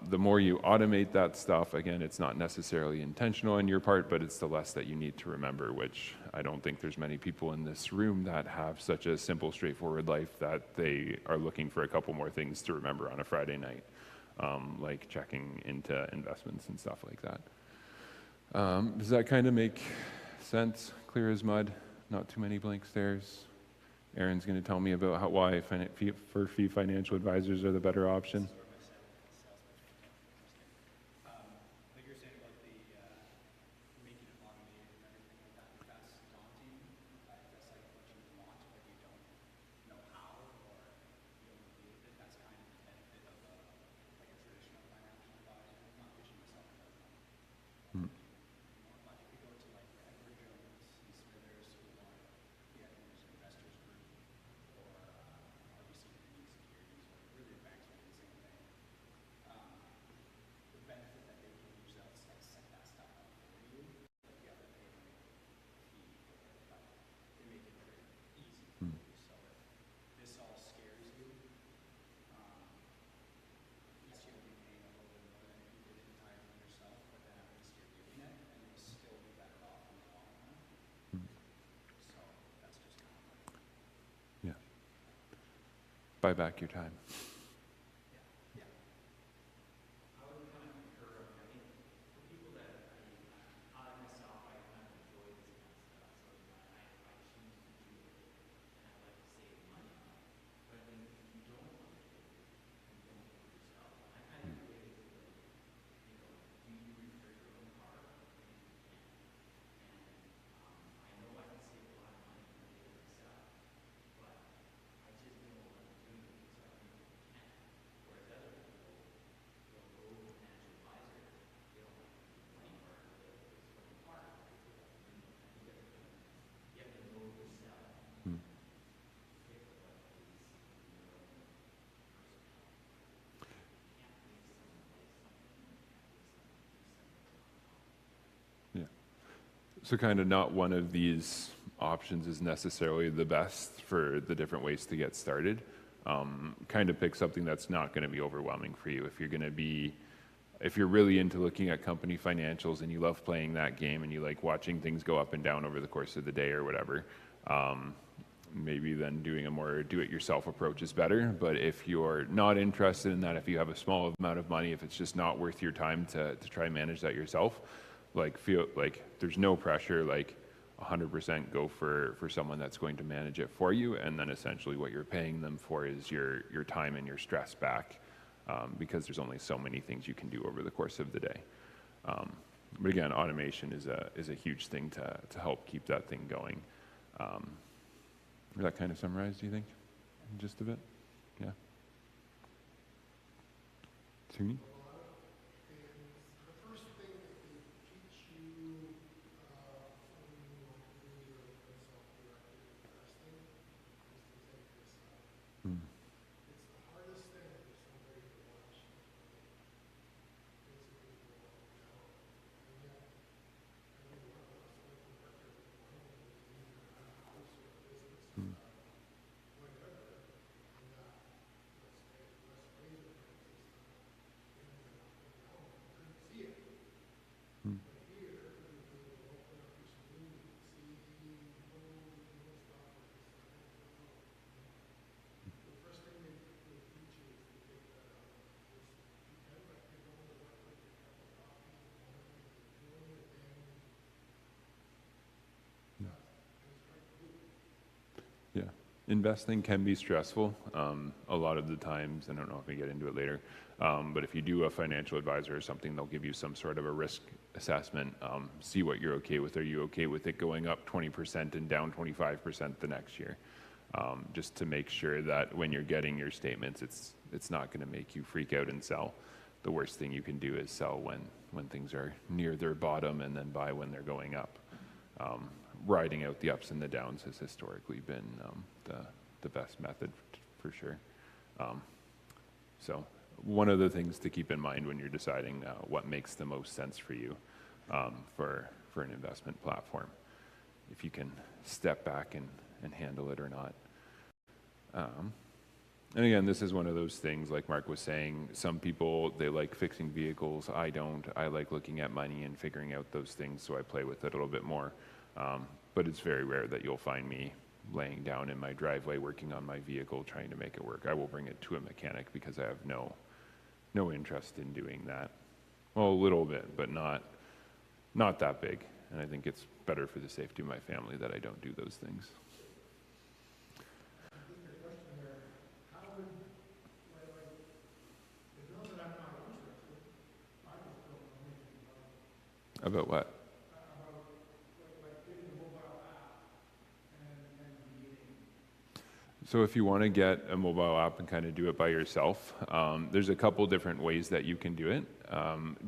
The more you automate that stuff, again, it's not necessarily intentional on your part, but it's the less that you need to remember, which I don't think there's many people in this room that have such a simple, straightforward life that they are looking for a couple more things to remember on a Friday night, like checking into investments and stuff like that. Does that kind of make sense? Clear as mud? Not too many blank stares? Aaron's going to tell me about why for fee financial advisors are the better option. Buy back your time. So kind of not one of these options is necessarily the best for the different ways to get started. Kind of pick something that's not going to be overwhelming for you. If you're really into looking at company financials and you love playing that game and you like watching things go up and down over the course of the day or whatever, maybe then doing a more do-it-yourself approach is better. But if you're not interested in that, if you have a small amount of money, if it's just not worth your time to try and manage that yourself, like feel like there's no pressure. Like 100% go for someone that's going to manage it for you, and then essentially what you're paying them for is your time and your stress back, because there's only so many things you can do over the course of the day. But again, automation is a huge thing to help keep that thing going. Does that kind of summarize, do you think? Just a bit? Yeah. Tuni? Mm. Mm. Mm. Yeah, investing can be stressful a lot of the times. I don't know if we get into it later, but if you do a financial advisor or something, they'll give you some sort of a risk assessment, see what you're okay with. Are you okay with it going up 20% and down 25% the next year? Just to make sure that when you're getting your statements, it's not going to make you freak out and sell. The worst thing you can do is sell when things are near their bottom and then buy when they're going up. Riding out the ups and the downs has historically been the best method for sure. So one of the things to keep in mind when you're deciding what makes the most sense for you for an investment platform, if you can step back and handle it or not. And again, this is one of those things, like Mark was saying, some people, they like fixing vehicles. I don't. I like looking at money and figuring out those things, so I play with it a little bit more. But it's very rare that you'll find me laying down in my driveway working on my vehicle trying to make it work. I will bring it to a mechanic because I have no interest in doing that. Well, a little bit, but not that big. And I think it's better for the safety of my family that I don't do those things. About what? So if you want to get a mobile app and kind of do it by yourself, there's a couple different ways that you can do it.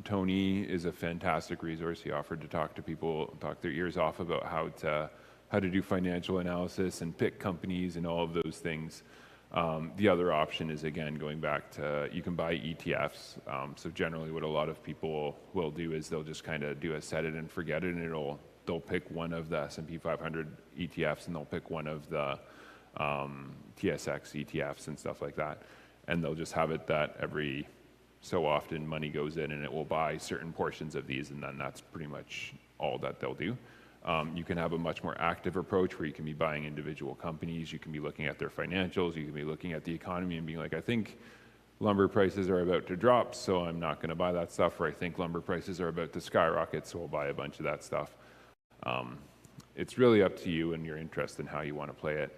Tony is a fantastic resource. He offered to talk to people, talk their ears off about how to do financial analysis and pick companies and all of those things. The other option is, again, going back to, you can buy ETFs. So generally what a lot of people will do is they'll just kind of do a set it and forget it, and they'll pick one of the S&P 500 ETFs, and they'll pick one of the TSX ETFs and stuff like that. And they'll just have it that every so often money goes in and it will buy certain portions of these, and then that's pretty much all that they'll do. You can have a much more active approach where you can be buying individual companies, you can be looking at their financials, you can be looking at the economy and being like, I think lumber prices are about to drop, so I'm not going to buy that stuff, or I think lumber prices are about to skyrocket, so I'll buy a bunch of that stuff. It's really up to you and your interest in how you want to play it.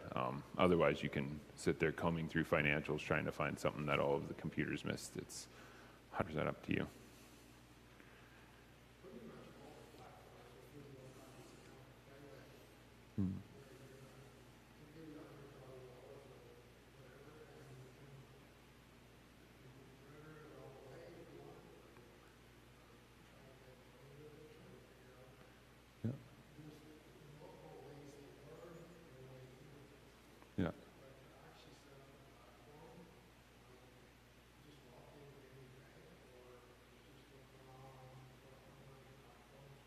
Otherwise, you can sit there combing through financials trying to find something that all of the computers missed. It's 100% up to you. Hmm. Yeah. Yeah.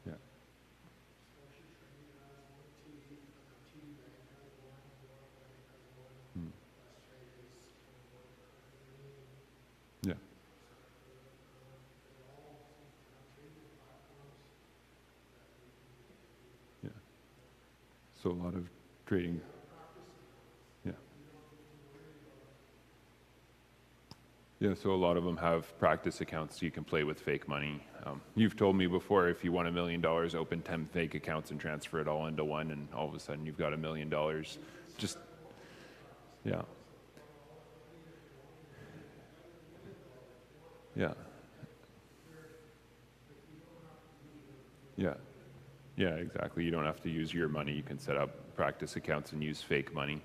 Yeah. Hmm. Yeah. Yeah. So a lot of trading. Yeah. Yeah, so a lot of them have practice accounts so you can play with fake money. You've told me before, if you want $1 million, open 10 fake accounts and transfer it all into one, and all of a sudden you've got $1 million. Just, yeah. Yeah. Yeah. Yeah, exactly. You don't have to use your money. You can set up practice accounts and use fake money.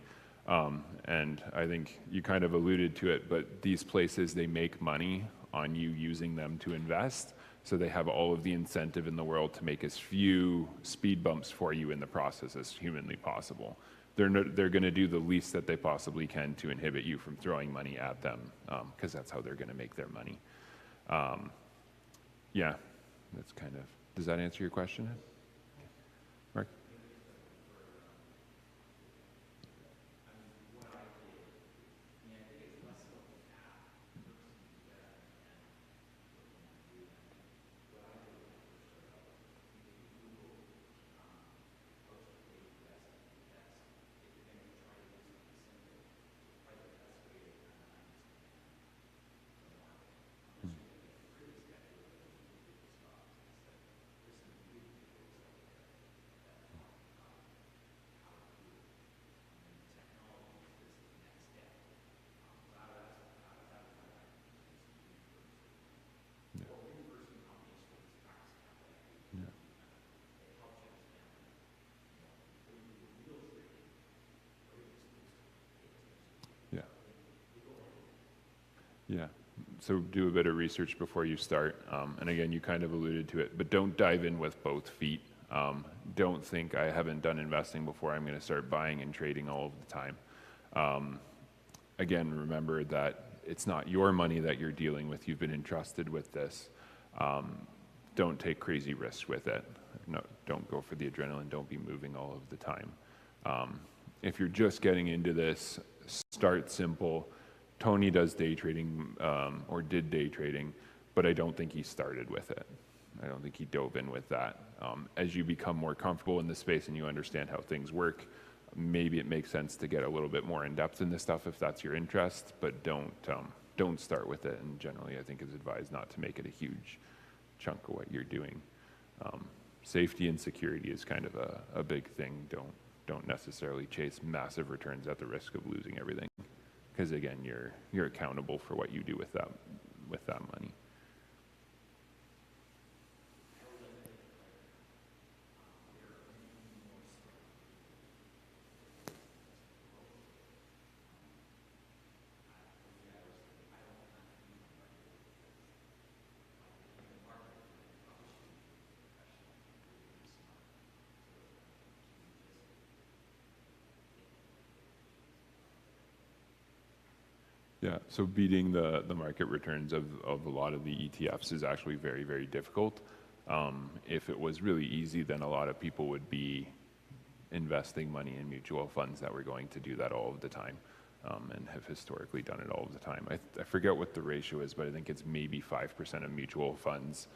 And I think you kind of alluded to it, but these places, they make money on you using them to invest. So they have all of the incentive in the world to make as few speed bumps for you in the process as humanly possible. They're going to do the least that they possibly can to inhibit you from throwing money at them, because that's how they're going to make their money. Yeah, that's kind of, does that answer your question, Mark? Yeah. Yeah. So do a bit of research before you start. And again, you kind of alluded to it, but don't dive in with both feet. Don't think I haven't done investing before, I'm going to start buying and trading all of the time. Again, remember that it's not your money that you're dealing with. You've been entrusted with this. Don't take crazy risks with it. No, don't go for the adrenaline. Don't be moving all of the time. If you're just getting into this, start simple. Tony does day trading, or did day trading, but I don't think he started with it. I don't think he dove in with that. As you become more comfortable in the space and you understand how things work, maybe it makes sense to get a little bit more in depth in this stuff if that's your interest, but don't start with it. And generally, I think it's advised not to make it a huge chunk of what you're doing. Safety and security is kind of a big thing. Don't necessarily chase massive returns at the risk of losing everything, because again, you're accountable for what you do with that money. Yeah, so beating the market returns of a lot of the ETFs is actually very, very difficult. If it was really easy, then a lot of people would be investing money in mutual funds that were going to do that all of the time, and have historically done it all of the time. I forget what the ratio is, but I think it's maybe 5% of mutual funds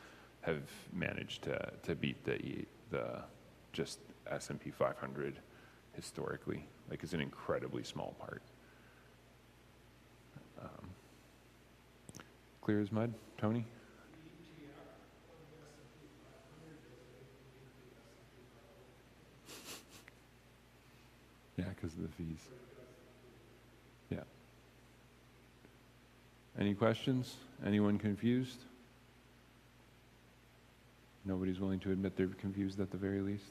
have managed to beat the just S&P 500 historically. Like, it's an incredibly small part. Clear as mud, Tony? Yeah, because of the fees. Yeah. Any questions? Anyone confused? Nobody's willing to admit they're confused at the very least?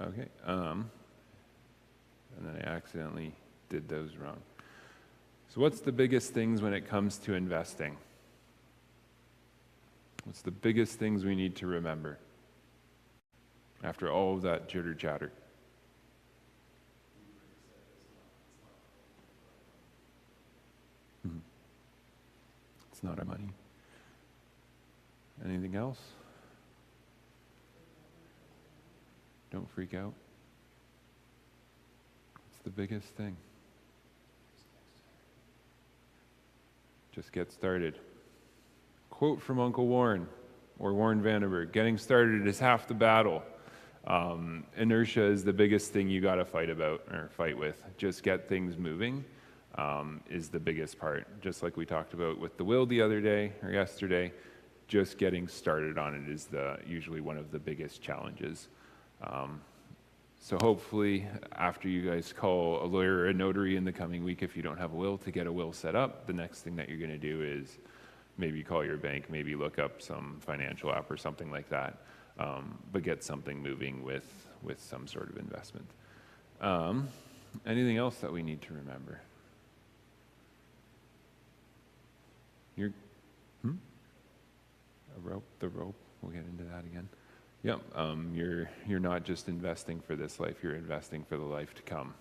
Okay. And then I accidentally did those wrong. So what's the biggest things when it comes to investing? What's the biggest things we need to remember after all of that jitter chatter? It's not our money. Anything else? Don't freak out. It's the biggest thing. Just get started. Quote from Uncle Warren, or Warren Vandenberg, getting started is half the battle. Inertia is the biggest thing you got to fight with. Just get things moving. is the biggest part. Just like we talked about with the will the other day or yesterday, just getting started on it is usually one of the biggest challenges. So hopefully, after you guys call a lawyer or a notary in the coming week, if you don't have a will, to get a will set up, the next thing that you're going to do is maybe call your bank, maybe look up some financial app or something like that, but get something moving with some sort of investment. Anything else that we need to remember? The rope, we'll get into that again. Yep, you're not just investing for this life, you're investing for the life to come.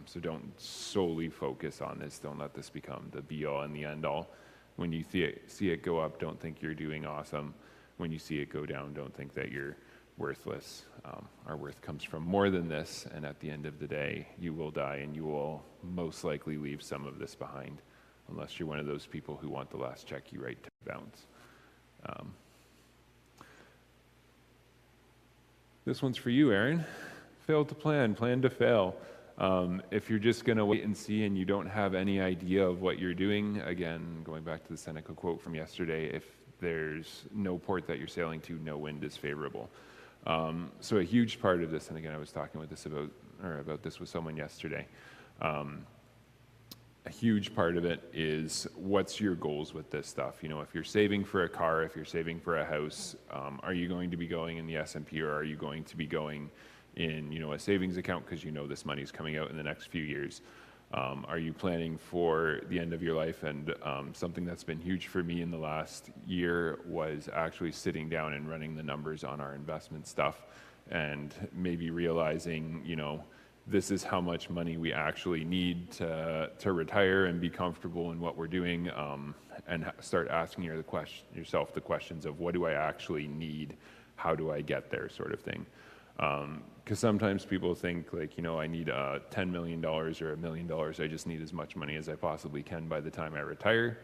So don't solely focus on this. Don't let this become the be-all and the end-all. When you see it go up, don't think you're doing awesome. When you see it go down, don't think that you're worthless. Our worth comes from more than this, and at the end of the day, you will die, and you will most likely leave some of this behind, unless you're one of those people who want the last check you write to bounce. This one's for you, Aaron. Fail to plan to fail. If you're just going to wait and see and you don't have any idea of what you're doing, again, going back to the Seneca quote from yesterday, if there's no port that you're sailing to, no wind is favorable. So a huge part of this, and again, I was talking about this with someone yesterday, a huge part of it is what's your goals with this stuff. You know, if you're saving for a car, if you're saving for a house, are you going to be going in the S&P, or are you going to be going in, a savings account because this money is coming out in the next few years? Are you planning for the end of your life? And something that's been huge for me in the last year was actually sitting down and running the numbers on our investment stuff, and maybe realizing, this is how much money we actually need to retire and be comfortable in what we're doing, and start asking yourself the questions of, what do I actually need? How do I get there, sort of thing. Because sometimes people think like, I need $10 million or $1 million. I just need as much money as I possibly can by the time I retire.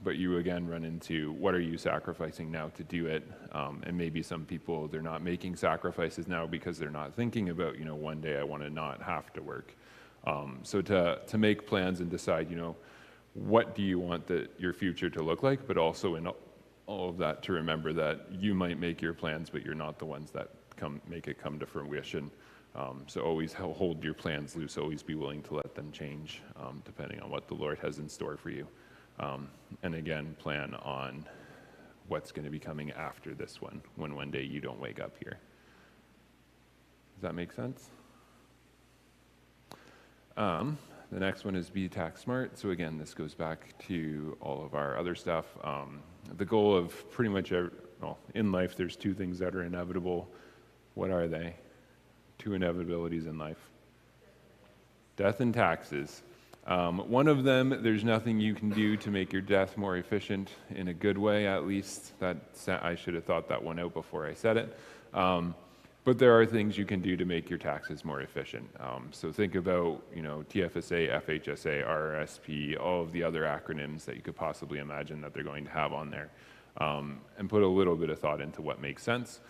But you again run into, what are you sacrificing now to do it? And maybe some people, they're not making sacrifices now because they're not thinking about, one day I want to not have to work. So to make plans and decide, what do you want your future to look like, but also in all of that to remember that you might make your plans, but you're not the ones that make it come to fruition. So always hold your plans loose, always be willing to let them change, depending on what the Lord has in store for you. And again, plan on what's going to be coming after this one, when one day you don't wake up here. Does that make sense? The next one is be tax smart. So again, this goes back to all of our other stuff. The goal of pretty much in life, there's two things that are inevitable. What are they? Two inevitabilities in life. Death and taxes. One of them, there's nothing you can do to make your death more efficient, in a good way at least. I should have thought that one out before I said it. But there are things you can do to make your taxes more efficient. So think about, TFSA, FHSA, RRSP, all of the other acronyms that you could possibly imagine that they're going to have on there. And put a little bit of thought into what makes sense.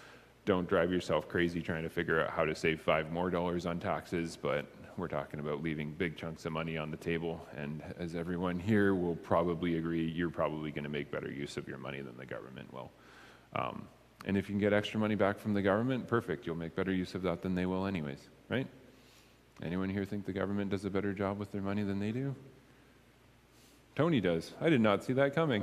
Don't drive yourself crazy trying to figure out how to save $5 more on taxes, but we're talking about leaving big chunks of money on the table. And as everyone here will probably agree, you're probably going to make better use of your money than the government will. And if you can get extra money back from the government, perfect. You'll make better use of that than they will anyways, right? Anyone here think the government does a better job with their money than they do? Tony does. I did not see that coming.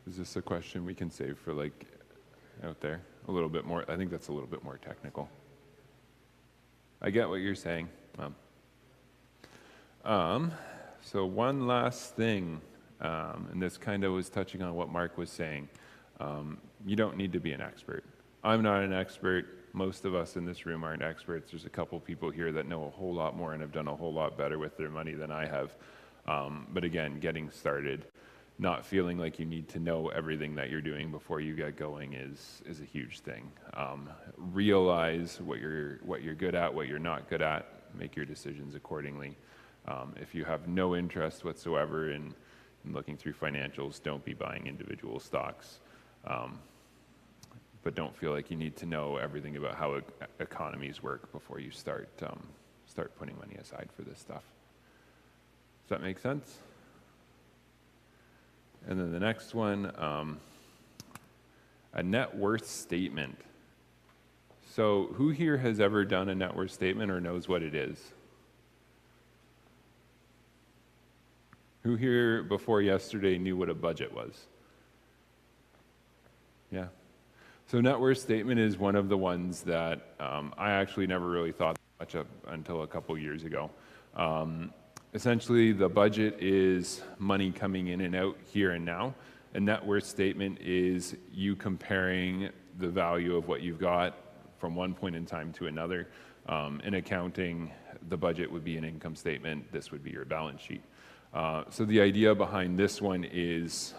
Is this a question we can save for out there? A little bit more. I think that's a little bit more technical. I get what you're saying. So one last thing, and this kind of was touching on what Mark was saying. You don't need to be an expert. I'm not an expert. Most of us in this room aren't experts. There's a couple people here that know a whole lot more and have done a whole lot better with their money than I have. But again, getting started. not feeling like you need to know everything that you're doing before you get going is a huge thing. Realize what you're good at, what you're not good at, make your decisions accordingly. If you have no interest whatsoever in looking through financials, don't be buying individual stocks. But don't feel like you need to know everything about how economies work before you start putting money aside for this stuff. Does that make sense? And then the next one, a net worth statement. So who here has ever done a net worth statement or knows what it is? Who here before yesterday knew what a budget was? Yeah. So net worth statement is one of the ones that I actually never really thought much of until a couple years ago. Essentially, the budget is money coming in and out here and now. A net worth statement is you comparing the value of what you've got from one point in time to another. In accounting, the budget would be an income statement. This would be your balance sheet. So the idea behind this one is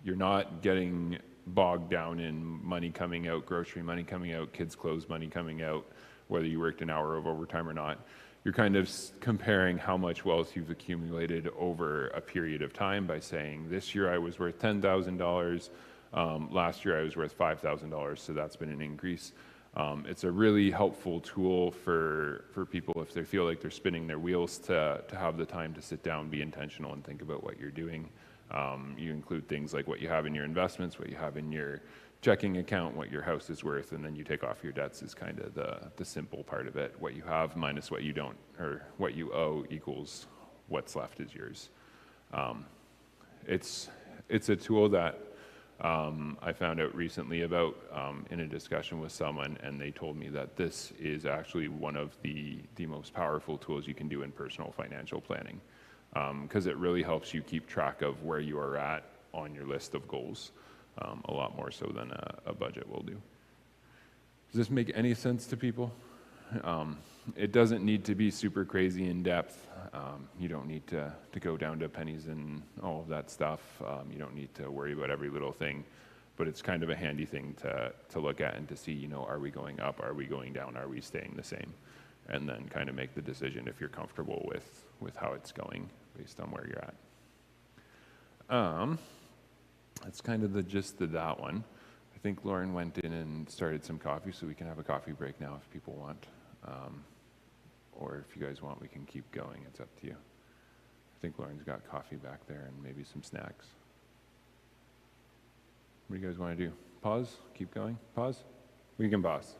you're not getting bogged down in money coming out, grocery money coming out, kids' clothes money coming out, whether you worked an hour of overtime or not. You're kind of comparing how much wealth you've accumulated over a period of time by saying, this year I was worth $10,000, last year I was worth $5,000, so that's been an increase. It's a really helpful tool for people if they feel like they're spinning their wheels to have the time to sit down, be intentional, and think about what you're doing. You include things like what you have in your investments, what you have in your checking account, what your house is worth, and then you take off your debts is kind of the simple part of it. What you have minus what you don't, or what you owe equals what's left is yours. It's a tool that I found out recently about in a discussion with someone, and they told me that this is actually one of the most powerful tools you can do in personal financial planning, because it really helps you keep track of where you are at on your list of goals, a lot more so than a budget will do. Does this make any sense to people? It doesn't need to be super crazy in depth. You don't need to go down to pennies and all of that stuff. You don't need to worry about every little thing, but it's kind of a handy thing to look at and to see, are we going up? Are we going down? Are we staying the same? And then kind of make the decision if you're comfortable with how it's going based on where you're at. That's kind of the gist of that one. I think Lauren went in and started some coffee, so we can have a coffee break now if people want. Or if you guys want, we can keep going. It's up to you. I think Lauren's got coffee back there and maybe some snacks. What do you guys want to do? Pause? Keep going? Pause? We can pause.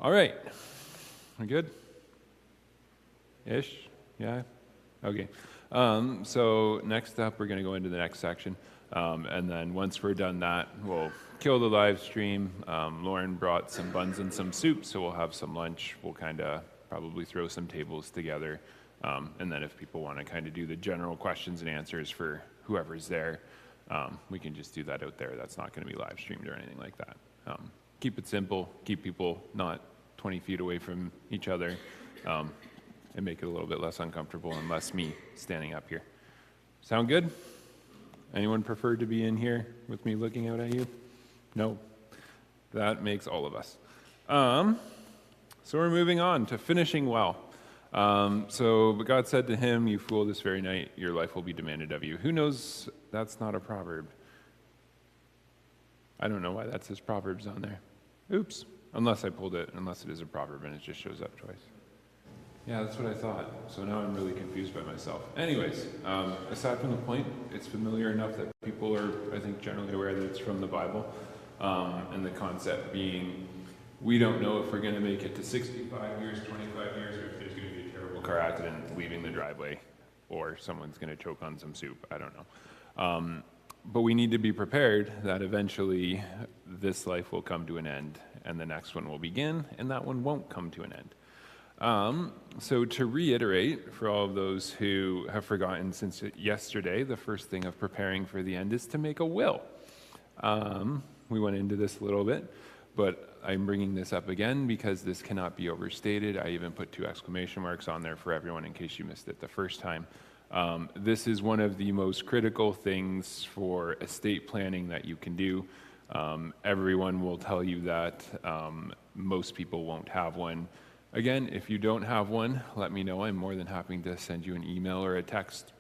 All right. We good? Ish? Yeah? Okay. So next up, we're going to go into the next section. And then once we're done that, we'll kill the live stream. Lauren brought some buns and some soup, so we'll have some lunch. We'll kind of probably throw some tables together. And then if people want to kind of do the general questions and answers for whoever's there, we can just do that out there. That's not going to be live streamed or anything like that. Keep it simple. Keep people not 20 feet away from each other. And make it a little bit less uncomfortable and less me standing up here. Sound good? Anyone prefer to be in here with me looking out at you? No? That makes all of us. So we're moving on to finishing well. But God said to him, "You fool, this very night your life will be demanded of you." Who knows that's not a proverb? I don't know why that says Proverbs on there. Oops. Unless it is a proverb and it just shows up twice. Yeah, that's what I thought. So now I'm really confused by myself. Anyways, aside from the point, it's familiar enough that people are, I think, generally aware that it's from the Bible. And the concept being, we don't know if we're going to make it to 65 years, 25 years, or if there's going to be a terrible car accident leaving the driveway, or someone's going to choke on some soup. I don't know. But we need to be prepared that eventually this life will come to an end, and the next one will begin, and that one won't come to an end. So to reiterate, for all of those who have forgotten since yesterday, the first thing of preparing for the end is to make a will. We went into this a little bit, but I'm bringing this up again because this cannot be overstated. I even put 2 exclamation marks on there for everyone in case you missed it the first time. This is one of the most critical things for estate planning that you can do. Everyone will tell you that most people won't have one. Again, if you don't have one, let me know. I'm more than happy to send you an email or a text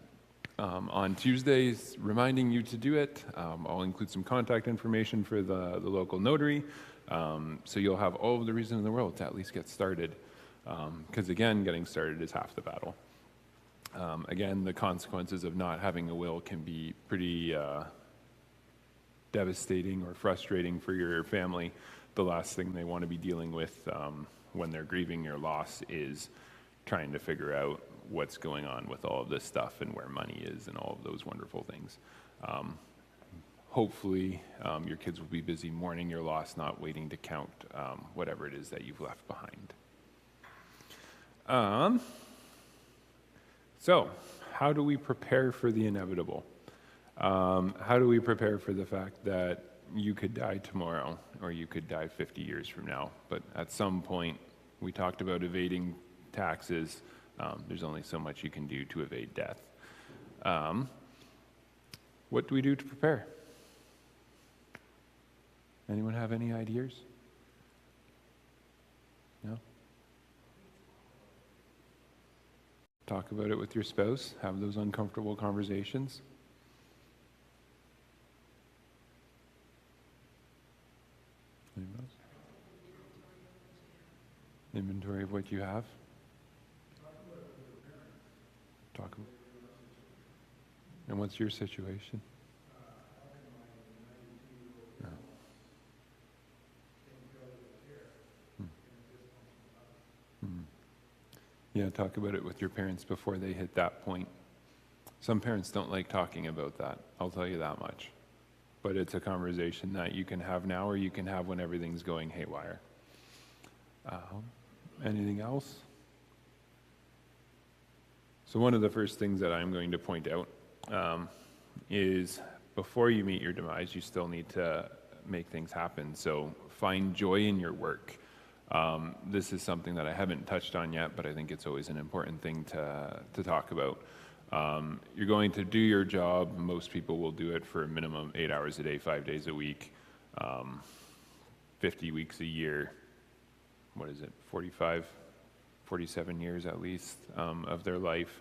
on Tuesdays reminding you to do it. I'll include some contact information for the local notary, so you'll have all of the reason in the world to at least get started. Because again, getting started is half the battle. Again, the consequences of not having a will can be pretty devastating or frustrating for your family. The last thing they want to be dealing with when they're grieving your loss is trying to figure out what's going on with all of this stuff and where money is and all of those wonderful things. Hopefully, your kids will be busy mourning your loss, not waiting to count whatever it is that you've left behind. So, how do we prepare for the inevitable? How do we prepare for the fact that you could die tomorrow or you could die 50 years from now? But at some point, we talked about evading taxes. There's only so much you can do to evade death. What do we do to prepare? Anyone have any ideas? No? Talk about it with your spouse. Have those uncomfortable conversations. Anyone else? Inventory of what you have. Talk about. And what's your situation? No. Yeah, talk about it with your parents before they hit that point. Some parents don't like talking about that, I'll tell you that much. But it's a conversation that you can have now or you can have when everything's going haywire. Anything else? So one of the first things that I'm going to point out is before you meet your demise, you still need to make things happen. So find joy in your work. This is something that I haven't touched on yet, but I think it's always an important thing to talk about. You're going to do your job. Most people will do it for a minimum 8 hours a day, 5 days a week, 50 weeks a year. What is it, 45, 47 years at least of their life.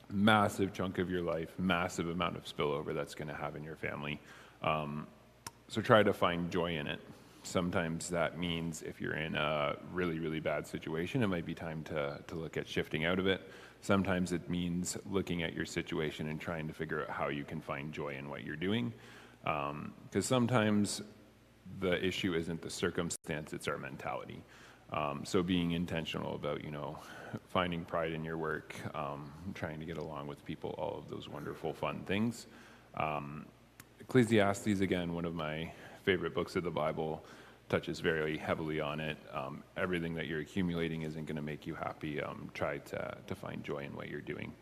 Massive chunk of your life, massive amount of spillover that's going to have in your family. So try to find joy in it. Sometimes that means if you're in a really, really bad situation, it might be time to look at shifting out of it. Sometimes it means looking at your situation and trying to figure out how you can find joy in what you're doing. Because sometimes the issue isn't the circumstance, it's our mentality. So being intentional about, finding pride in your work, trying to get along with people, all of those wonderful, fun things. Ecclesiastes, again, one of my favorite books of the Bible, touches very heavily on it. Everything that you're accumulating isn't going to make you happy. Try to find joy in what you're doing.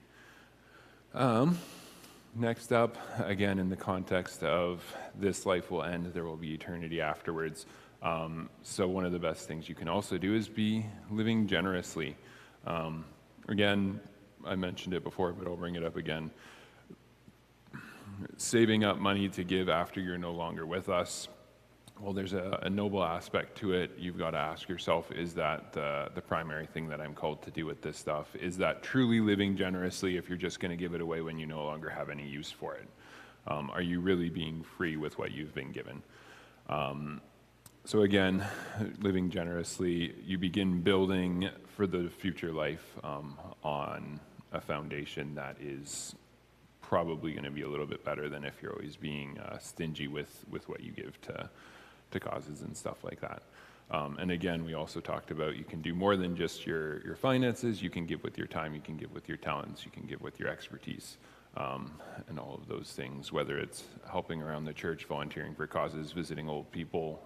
Next up, again, in the context of this life will end, there will be eternity afterwards. So one of the best things you can also do is be living generously. Again, I mentioned it before, but I'll bring it up again. Saving up money to give after you're no longer with us. Well, there's a noble aspect to it. You've got to ask yourself, is that the primary thing that I'm called to do with this stuff? Is that truly living generously if you're just going to give it away when you no longer have any use for it? Are you really being free with what you've been given? So again, living generously, you begin building for the future life on a foundation that is probably going to be a little bit better than if you're always being stingy with what you give to causes and stuff like that. And again, we also talked about you can do more than just your finances. You can give with your time, you can give with your talents, you can give with your expertise, and all of those things, whether it's helping around the church, volunteering for causes, visiting old people,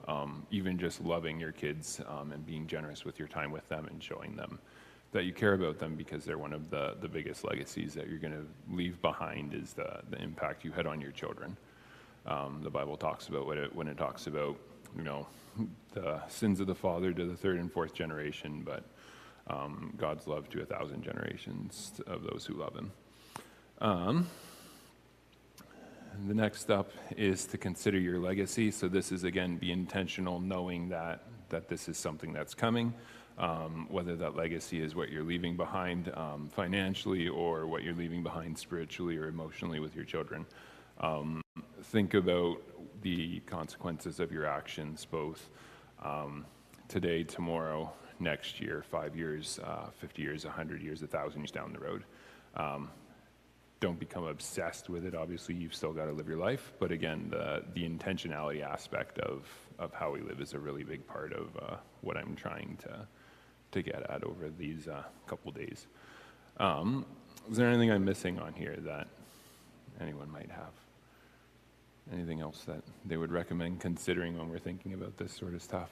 even just loving your kids and being generous with your time with them and showing them that you care about them, because they're one of the biggest legacies that you're going to leave behind is the impact you had on your children. The Bible talks about when it talks about, the sins of the father to the third and fourth generation, but God's love to 1,000 generations of those who love him. The next step is to consider your legacy. So this is, again, be intentional, knowing that this is something that's coming, whether that legacy is what you're leaving behind financially or what you're leaving behind spiritually or emotionally with your children. Think about the consequences of your actions, both today, tomorrow, next year, 5 years, 50 years, 100 years, 1,000 years down the road. Don't become obsessed with it. Obviously, you've still got to live your life. But again, the intentionality aspect of how we live is a really big part of what I'm trying to get at over these couple days. Is there anything I'm missing on here that anyone might have? Anything else that they would recommend considering when we're thinking about this sort of stuff?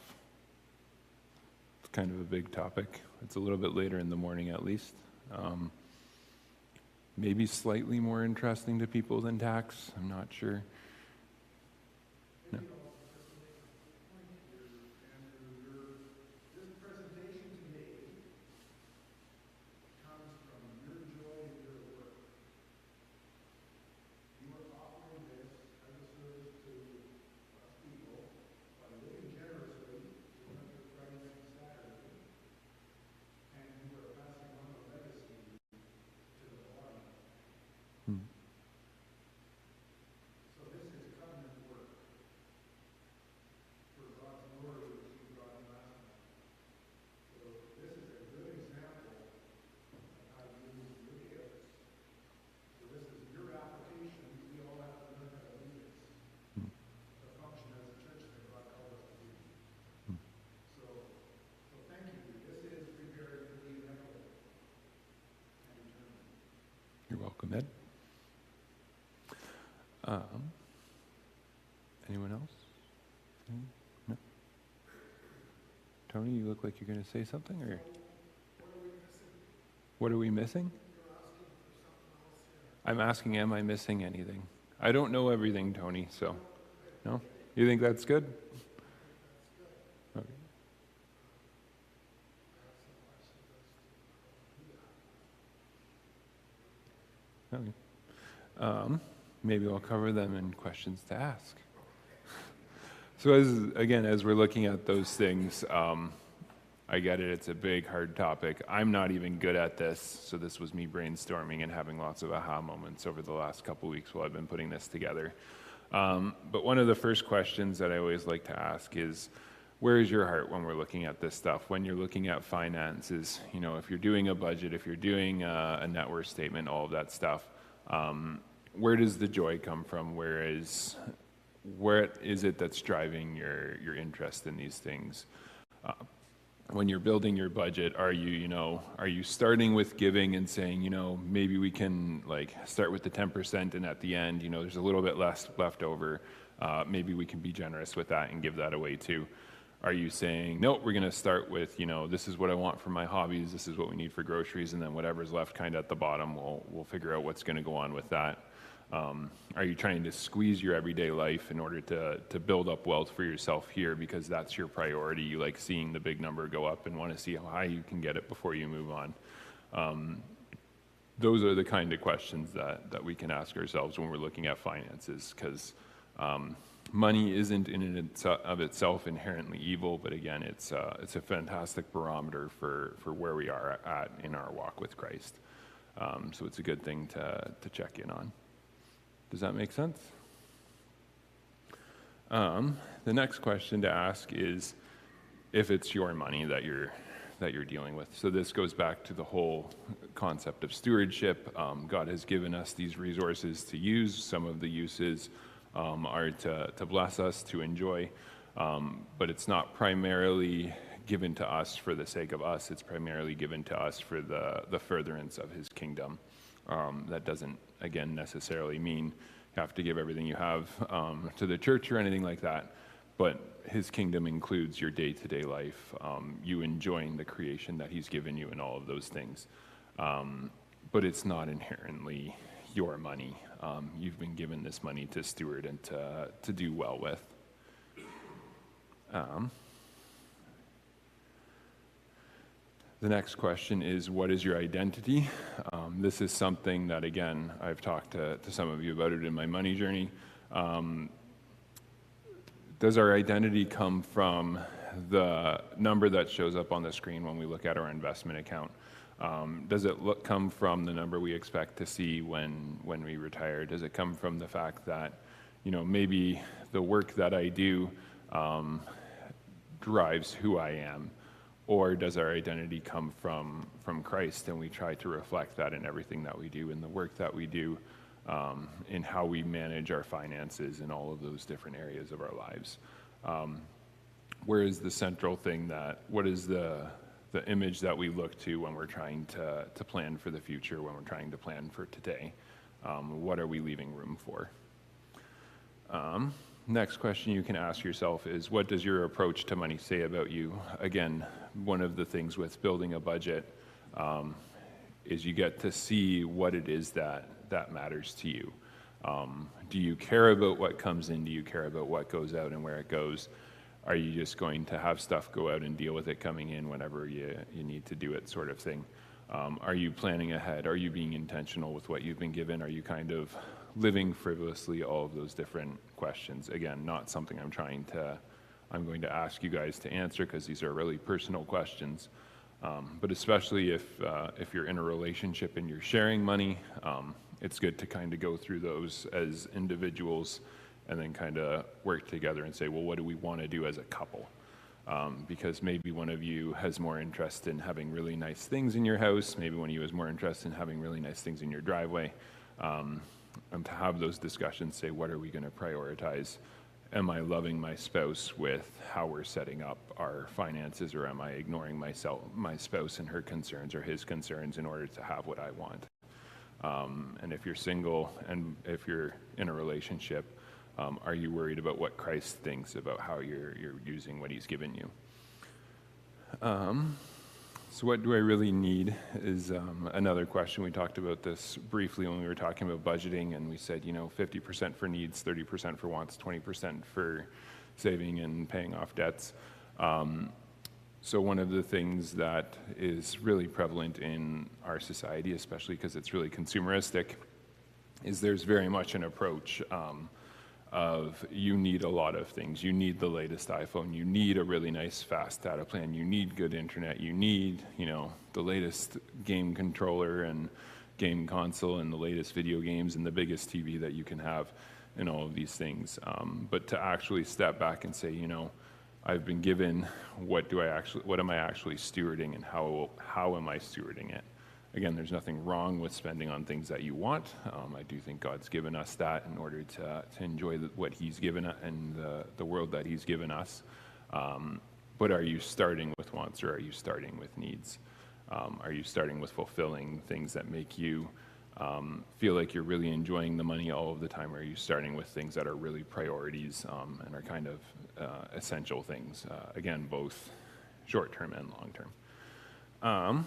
It's kind of a big topic. It's a little bit later in the morning at least. Maybe slightly more interesting to people than tax. I'm not sure. No. You're welcome, Ed. Anyone else? No? Tony, you look like you're going to say something, or? What are we missing? I'm asking, am I missing anything? I don't know everything, Tony, so. No? You think that's good? Okay. Okay. Maybe I'll cover them in questions to ask. So as we're looking at those things, I get it, it's a big, hard topic. I'm not even good at this, so this was me brainstorming and having lots of aha moments over the last couple weeks while I've been putting this together. But one of the first questions that I always like to ask is, where is your heart when we're looking at this stuff? When you're looking at finances, if you're doing a budget, if you're doing a net worth statement, all of that stuff, where does the joy come from? Where where is it that's driving your interest in these things? When you're building your budget, are you starting with giving and saying, maybe we can like start with the 10% and at the end, there's a little bit less left over. Maybe we can be generous with that and give that away too. Are you saying, no, we're going to start with, this is what I want for my hobbies, this is what we need for groceries, and then whatever's left kind of at the bottom, we'll figure out what's going to go on with that. Are you trying to squeeze your everyday life in order to build up wealth for yourself here because that's your priority? You like seeing the big number go up and want to see how high you can get it before you move on. Those are the kind of questions that we can ask ourselves when we're looking at finances, because money isn't in and of itself inherently evil, but again, it's a fantastic barometer for where we are at in our walk with Christ. So it's a good thing to check in on. Does that make sense? The next question to ask is if it's your money that you're dealing with. So this goes back to the whole concept of stewardship. God has given us these resources to use. Some of the uses are to bless us, to enjoy, but it's not primarily given to us for the sake of us. It's primarily given to us for the furtherance of his kingdom. That doesn't, again, necessarily mean you have to give everything you have to the church or anything like that, but his kingdom includes your day-to-day life, you enjoying the creation that he's given you and all of those things. But it's not inherently your money. You've been given this money to steward and to do well with. The next question is, what is your identity? This is something that, again, I've talked to some of you about it in my money journey. Does our identity come from the number that shows up on the screen when we look at our investment account? Does it come from the number we expect to see when we retire? Does it come from the fact that, maybe the work that I do drives who I am? Or does our identity come from Christ, and we try to reflect that in everything that we do, in the work that we do, in how we manage our finances in all of those different areas of our lives? Where is the central thing what is the image that we look to when we're trying to plan for the future, when we're trying to plan for today? What are we leaving room for? Next question you can ask yourself is, what does your approach to money say about you? Again, one of the things with building a budget is you get to see what it is that matters to you. Do you care about what comes in? Do you care about what goes out and where it goes? Are you just going to have stuff go out and deal with it coming in whenever you need to do it, sort of thing? Are you planning ahead? Are you being intentional with what you've been given? Are you kind of living frivolously? All of those different questions. Again, not something I'm going to ask you guys to answer, because these are really personal questions. But especially if you're in a relationship and you're sharing money, it's good to kind of go through those as individuals and then kind of work together and say, well, what do we want to do as a couple? Because maybe one of you has more interest in having really nice things in your house. Maybe one of you has more interest in having really nice things in your driveway. And to have those discussions, say, what are we going to prioritize? Am I loving my spouse with how we're setting up our finances, or am I ignoring my spouse and her concerns or his concerns in order to have what I want? And if you're single and if you're in a relationship, are you worried about what Christ thinks about how you're using what he's given you? So what do I really need is another question. We talked about this briefly when we were talking about budgeting, and we said, 50% for needs, 30% for wants, 20% for saving and paying off debts. So one of the things that is really prevalent in our society, especially because it's really consumeristic, is there's very much an approach of you need a lot of things. You need the latest iPhone. You need a really nice fast data plan. You need good internet. You need, the latest game controller and game console and the latest video games and the biggest TV that you can have and all of these things. But to actually step back and say, I've been given, what am I actually stewarding, and how am I stewarding it? Again, there's nothing wrong with spending on things that you want. I do think God's given us that in order to enjoy what He's given and the world that He's given us. But are you starting with wants or are you starting with needs? Are you starting with fulfilling things that make you feel like you're really enjoying the money all of the time, or are you starting with things that are really priorities and are kind of essential things? Again, both short-term and long-term.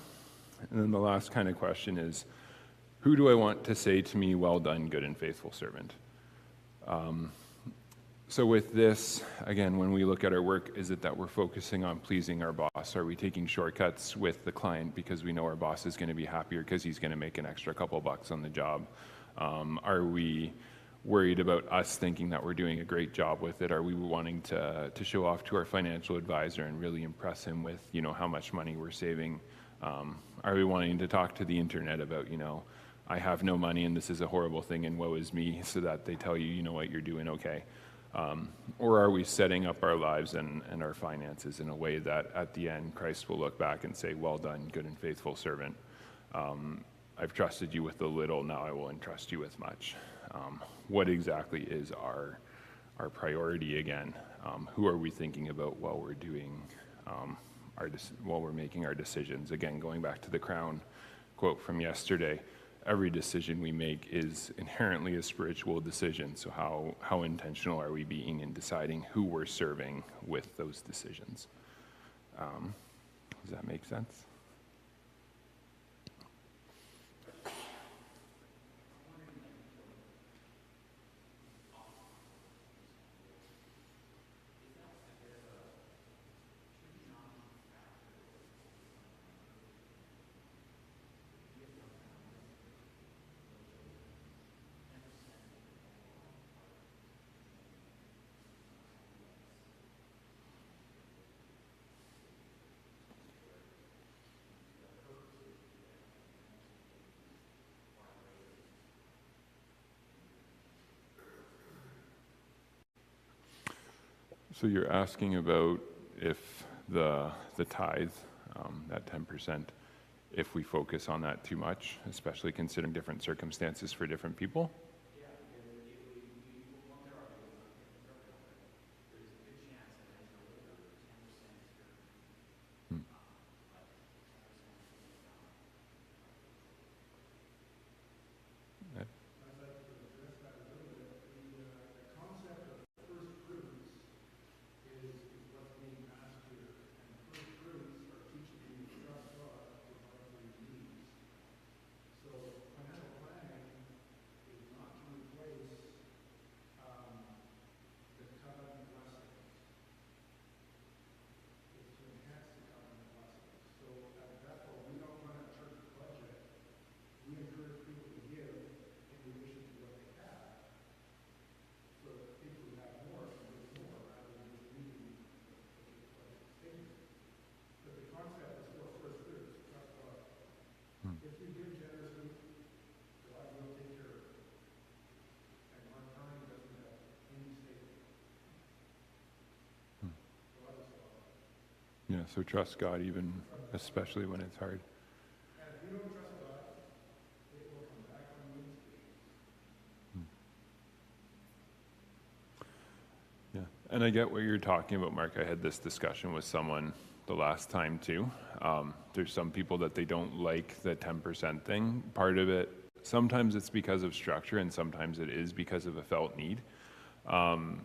And then the last kind of question is, who do I want to say to me, well done, good and faithful servant? So with this, again, when we look at our work, is it that we're focusing on pleasing our boss? Are we taking shortcuts with the client because we know our boss is going to be happier because he's going to make an extra couple bucks on the job? Are we worried about us thinking that we're doing a great job with it? Are we wanting to show off to our financial advisor and really impress him with, how much money we're saving? Are we wanting to talk to the internet about, I have no money and this is a horrible thing and woe is me, so that they tell you, what, you're doing okay? Or are we setting up our lives and our finances in a way that at the end Christ will look back and say, well done, good and faithful servant. I've trusted you with the little, now I will entrust you with much. What exactly is our priority again? Who are we thinking about while we're doing while we're making our decisions? Again, going back to the Crown quote from yesterday, every decision we make is inherently a spiritual decision. So how intentional are we being in deciding who we're serving with those decisions? Does that make sense? So you're asking about if the tithe, that 10%, if we focus on that too much, especially considering different circumstances for different people? Hmm. Yeah, so trust God even, especially when it's hard. Yeah, and I get what you're talking about, Mark. I had this discussion with someone the last time too. There's some people that they don't like the 10% thing. Part of it, sometimes it's because of structure and sometimes it is because of a felt need. And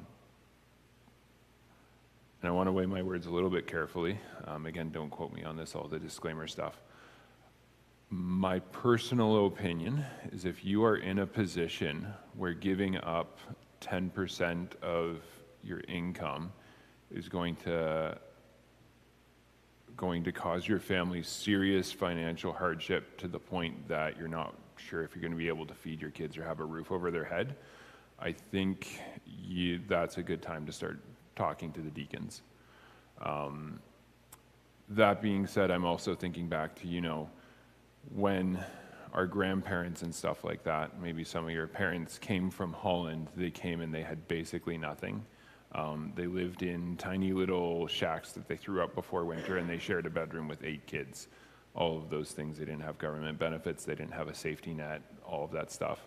I want to weigh my words a little bit carefully. Again, don't quote me on this, all the disclaimer stuff. My personal opinion is if you are in a position where giving up 10% of your income is going to cause your family serious financial hardship to the point that you're not sure if you're going to be able to feed your kids or have a roof over their head, I think that's a good time to start talking to the deacons. That being said, I'm also thinking back to, when our grandparents and stuff like that, maybe some of your parents came from Holland, they came and they had basically nothing. They lived in tiny little shacks that they threw up before winter and they shared a bedroom with 8 kids. all of those things. They didn't have government benefits, they didn't have a safety net, all of that stuff.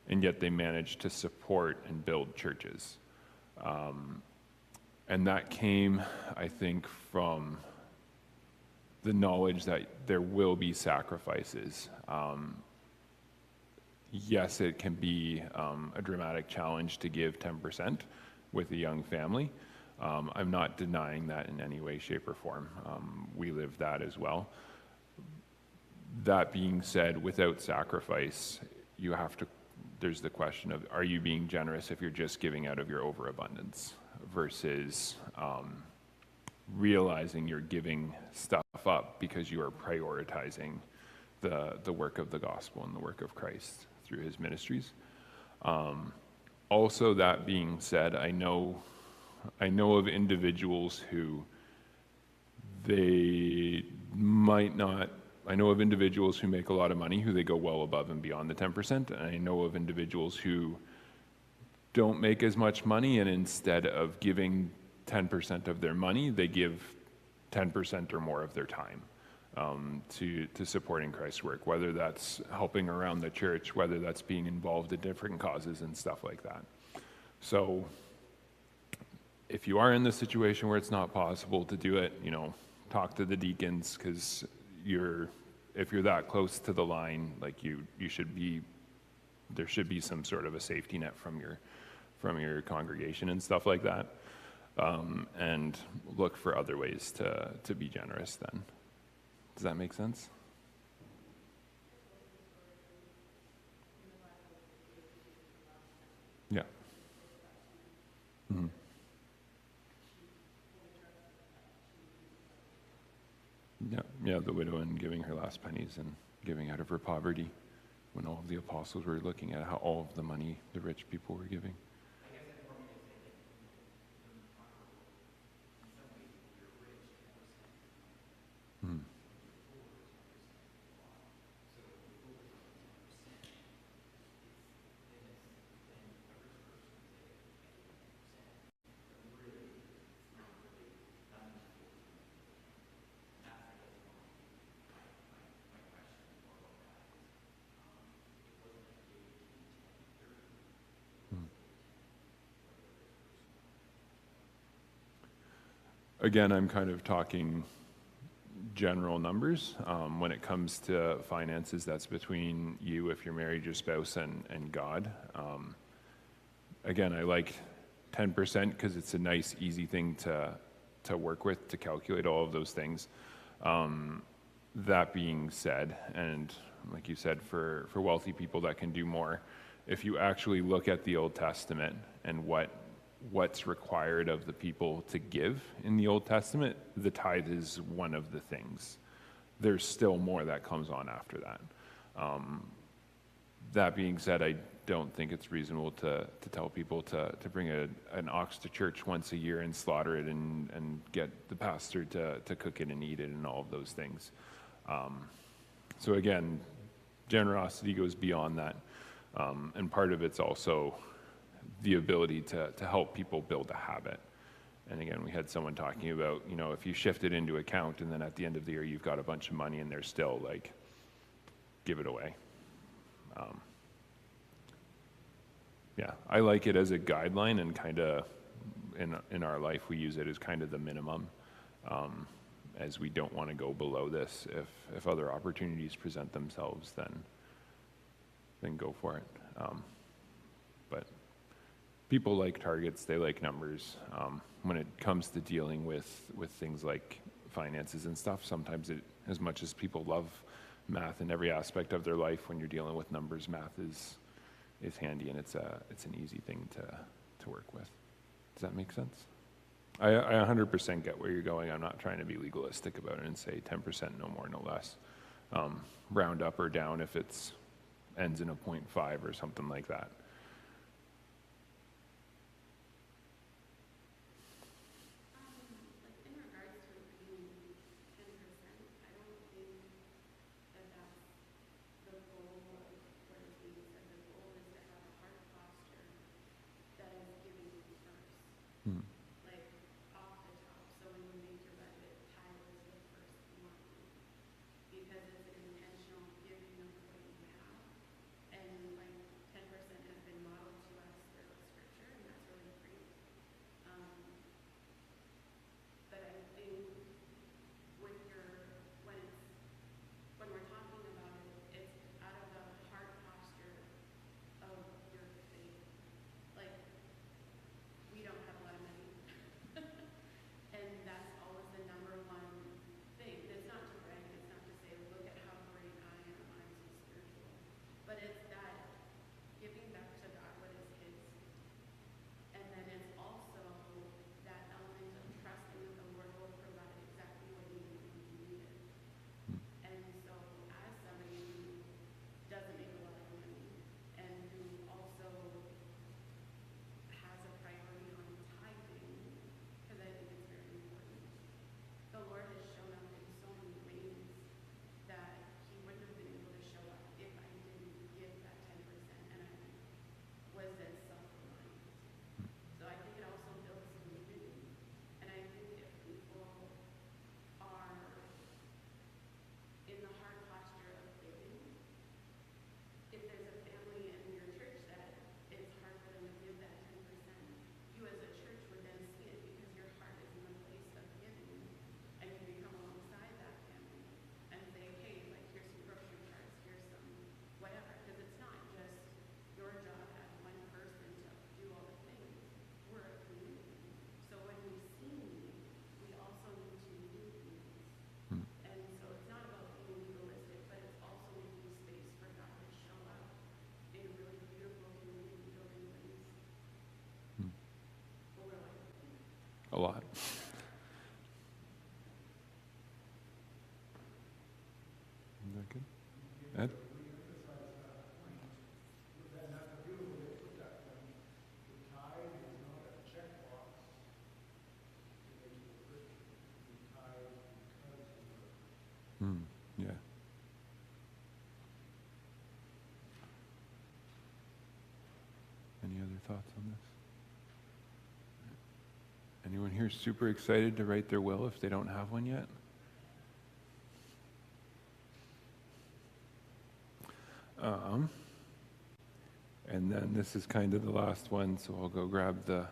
And yet they managed to support and build churches. And that came, I think, from the knowledge that there will be sacrifices. Yes, it can be a dramatic challenge to give 10% with a young family. I'm not denying that in any way, shape, or form. We live that as well. That being said, without sacrifice, you have to, there's the question of, are you being generous if you're just giving out of your overabundance versus realizing you're giving stuff up because you are prioritizing the work of the gospel and the work of Christ through his ministries. Also, that being said, I know of individuals who they might not, I know of individuals who make a lot of money who they go well above and beyond the 10%, and I know of individuals who don't make as much money, and instead of giving 10% of their money, they give 10% or more of their time to supporting Christ's work, whether that's helping around the church, whether that's being involved in different causes and stuff like that. So if you are in the situation where it's not possible to do it, talk to the deacons, because if you're that close to the line, like you should be, there should be some sort of a safety net from your congregation and stuff like that, and look for other ways to be generous then. Does that make sense? Yeah. Mm-hmm. Yeah, the widow and giving her last pennies and giving out of her poverty when all of the apostles were looking at how all of the money the rich people were giving. Mm. Again, I'm kind of talking general numbers. When it comes to finances, that's between you, if you're married, your spouse, and God. Again, I like 10% because it's a nice, easy thing to work with, to calculate all of those things. That being said, and like you said, for wealthy people that can do more, if you actually look at the Old Testament and what's required of the people to give in the Old Testament, the tithe is one of the things. There's still more that comes on after that. That being said, I don't think it's reasonable to tell people to bring an ox to church once a year and slaughter it and get the pastor to cook it and eat it and all of those things. So again, generosity goes beyond that. And part of it's also the ability to help people build a habit. And again, we had someone talking about, if you shift it into account and then at the end of the year you've got a bunch of money and they're still like, give it away. Yeah, I like it as a guideline, and kind of in our life we use it as kind of the minimum, as we don't want to go below this. If other opportunities present themselves, then go for it. But people like targets, they like numbers. When it comes to dealing with things like finances and stuff, sometimes as much as people love math in every aspect of their life, when you're dealing with numbers, math is handy, and it's an easy thing to work with. Does that make sense? I 100% get where you're going. I'm not trying to be legalistic about it and say 10%, no more, no less. Round up or down if it's ends in a 0.5 or something like that. In regards to it being 10%, I don't think that's the goal of what is being said. The goal is to have a heart posture that is giving first, Hmm. like off the top. So when you make your budget, tithe is the first money. Because a lot. Is that good? Ed? Yeah. Any other thoughts on this? Anyone here super excited to write their will if they don't have one yet? And then this is kind of the last one, so I'll go grab the...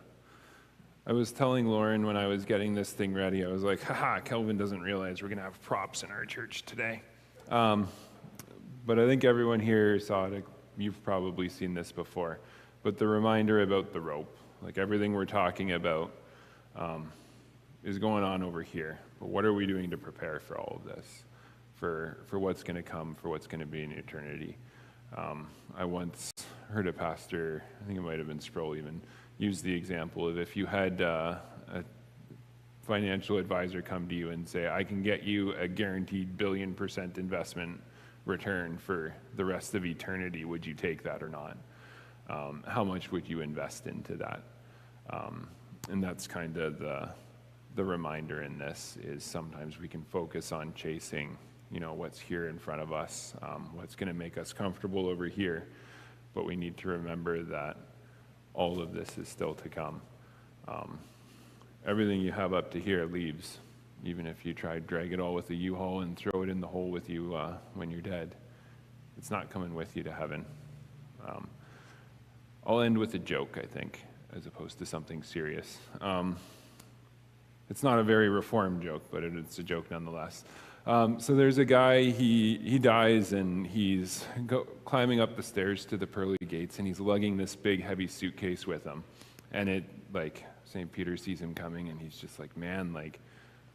I was telling Lauren when I was getting this thing ready, I was like, haha, Kelvin doesn't realize we're going to have props in our church today. But I think everyone here saw it. You've probably seen this before. But the reminder about the rope, like everything we're talking about is going on over here. But what are we doing to prepare for all of this, for what's going to come, for what's going to be in eternity? I once heard a pastor, I think it might have been Sproul even, use the example of if you had a financial advisor come to you and say, I can get you a guaranteed 1,000,000,000% investment return for the rest of eternity, would you take that or not? How much would you invest into that? And that's kind of the reminder in this, is sometimes we can focus on chasing, what's here in front of us, what's going to make us comfortable over here, but we need to remember that all of this is still to come. Everything you have up to here leaves, even if you try to drag it all with a U-Haul and throw it in the hole with you when you're dead. It's not coming with you to heaven. I'll end with a joke, I think, as opposed to something serious. It's not a very reformed joke, but it's a joke nonetheless. So there's a guy, he dies, and he's climbing up the stairs to the pearly gates, and he's lugging this big, heavy suitcase with him. And St. Peter sees him coming, and he's just like, man,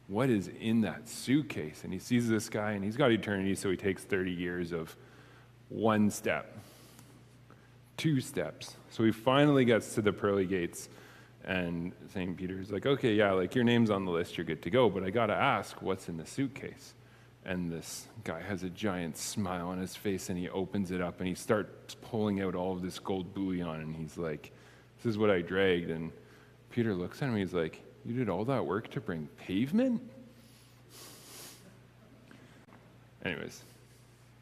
what is in that suitcase? And he sees this guy, and he's got eternity, so he takes 30 years of 1 step, 2 steps. So he finally gets to the pearly gates, and St. Peter's like, okay, yeah, your name's on the list, you're good to go, but I gotta ask, what's in the suitcase? And this guy has a giant smile on his face, and he opens it up, and he starts pulling out all of this gold bullion, and he's like, this is what I dragged. And Peter looks at him, he's like, you did all that work to bring pavement? Anyways,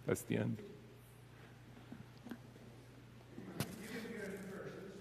that's the end.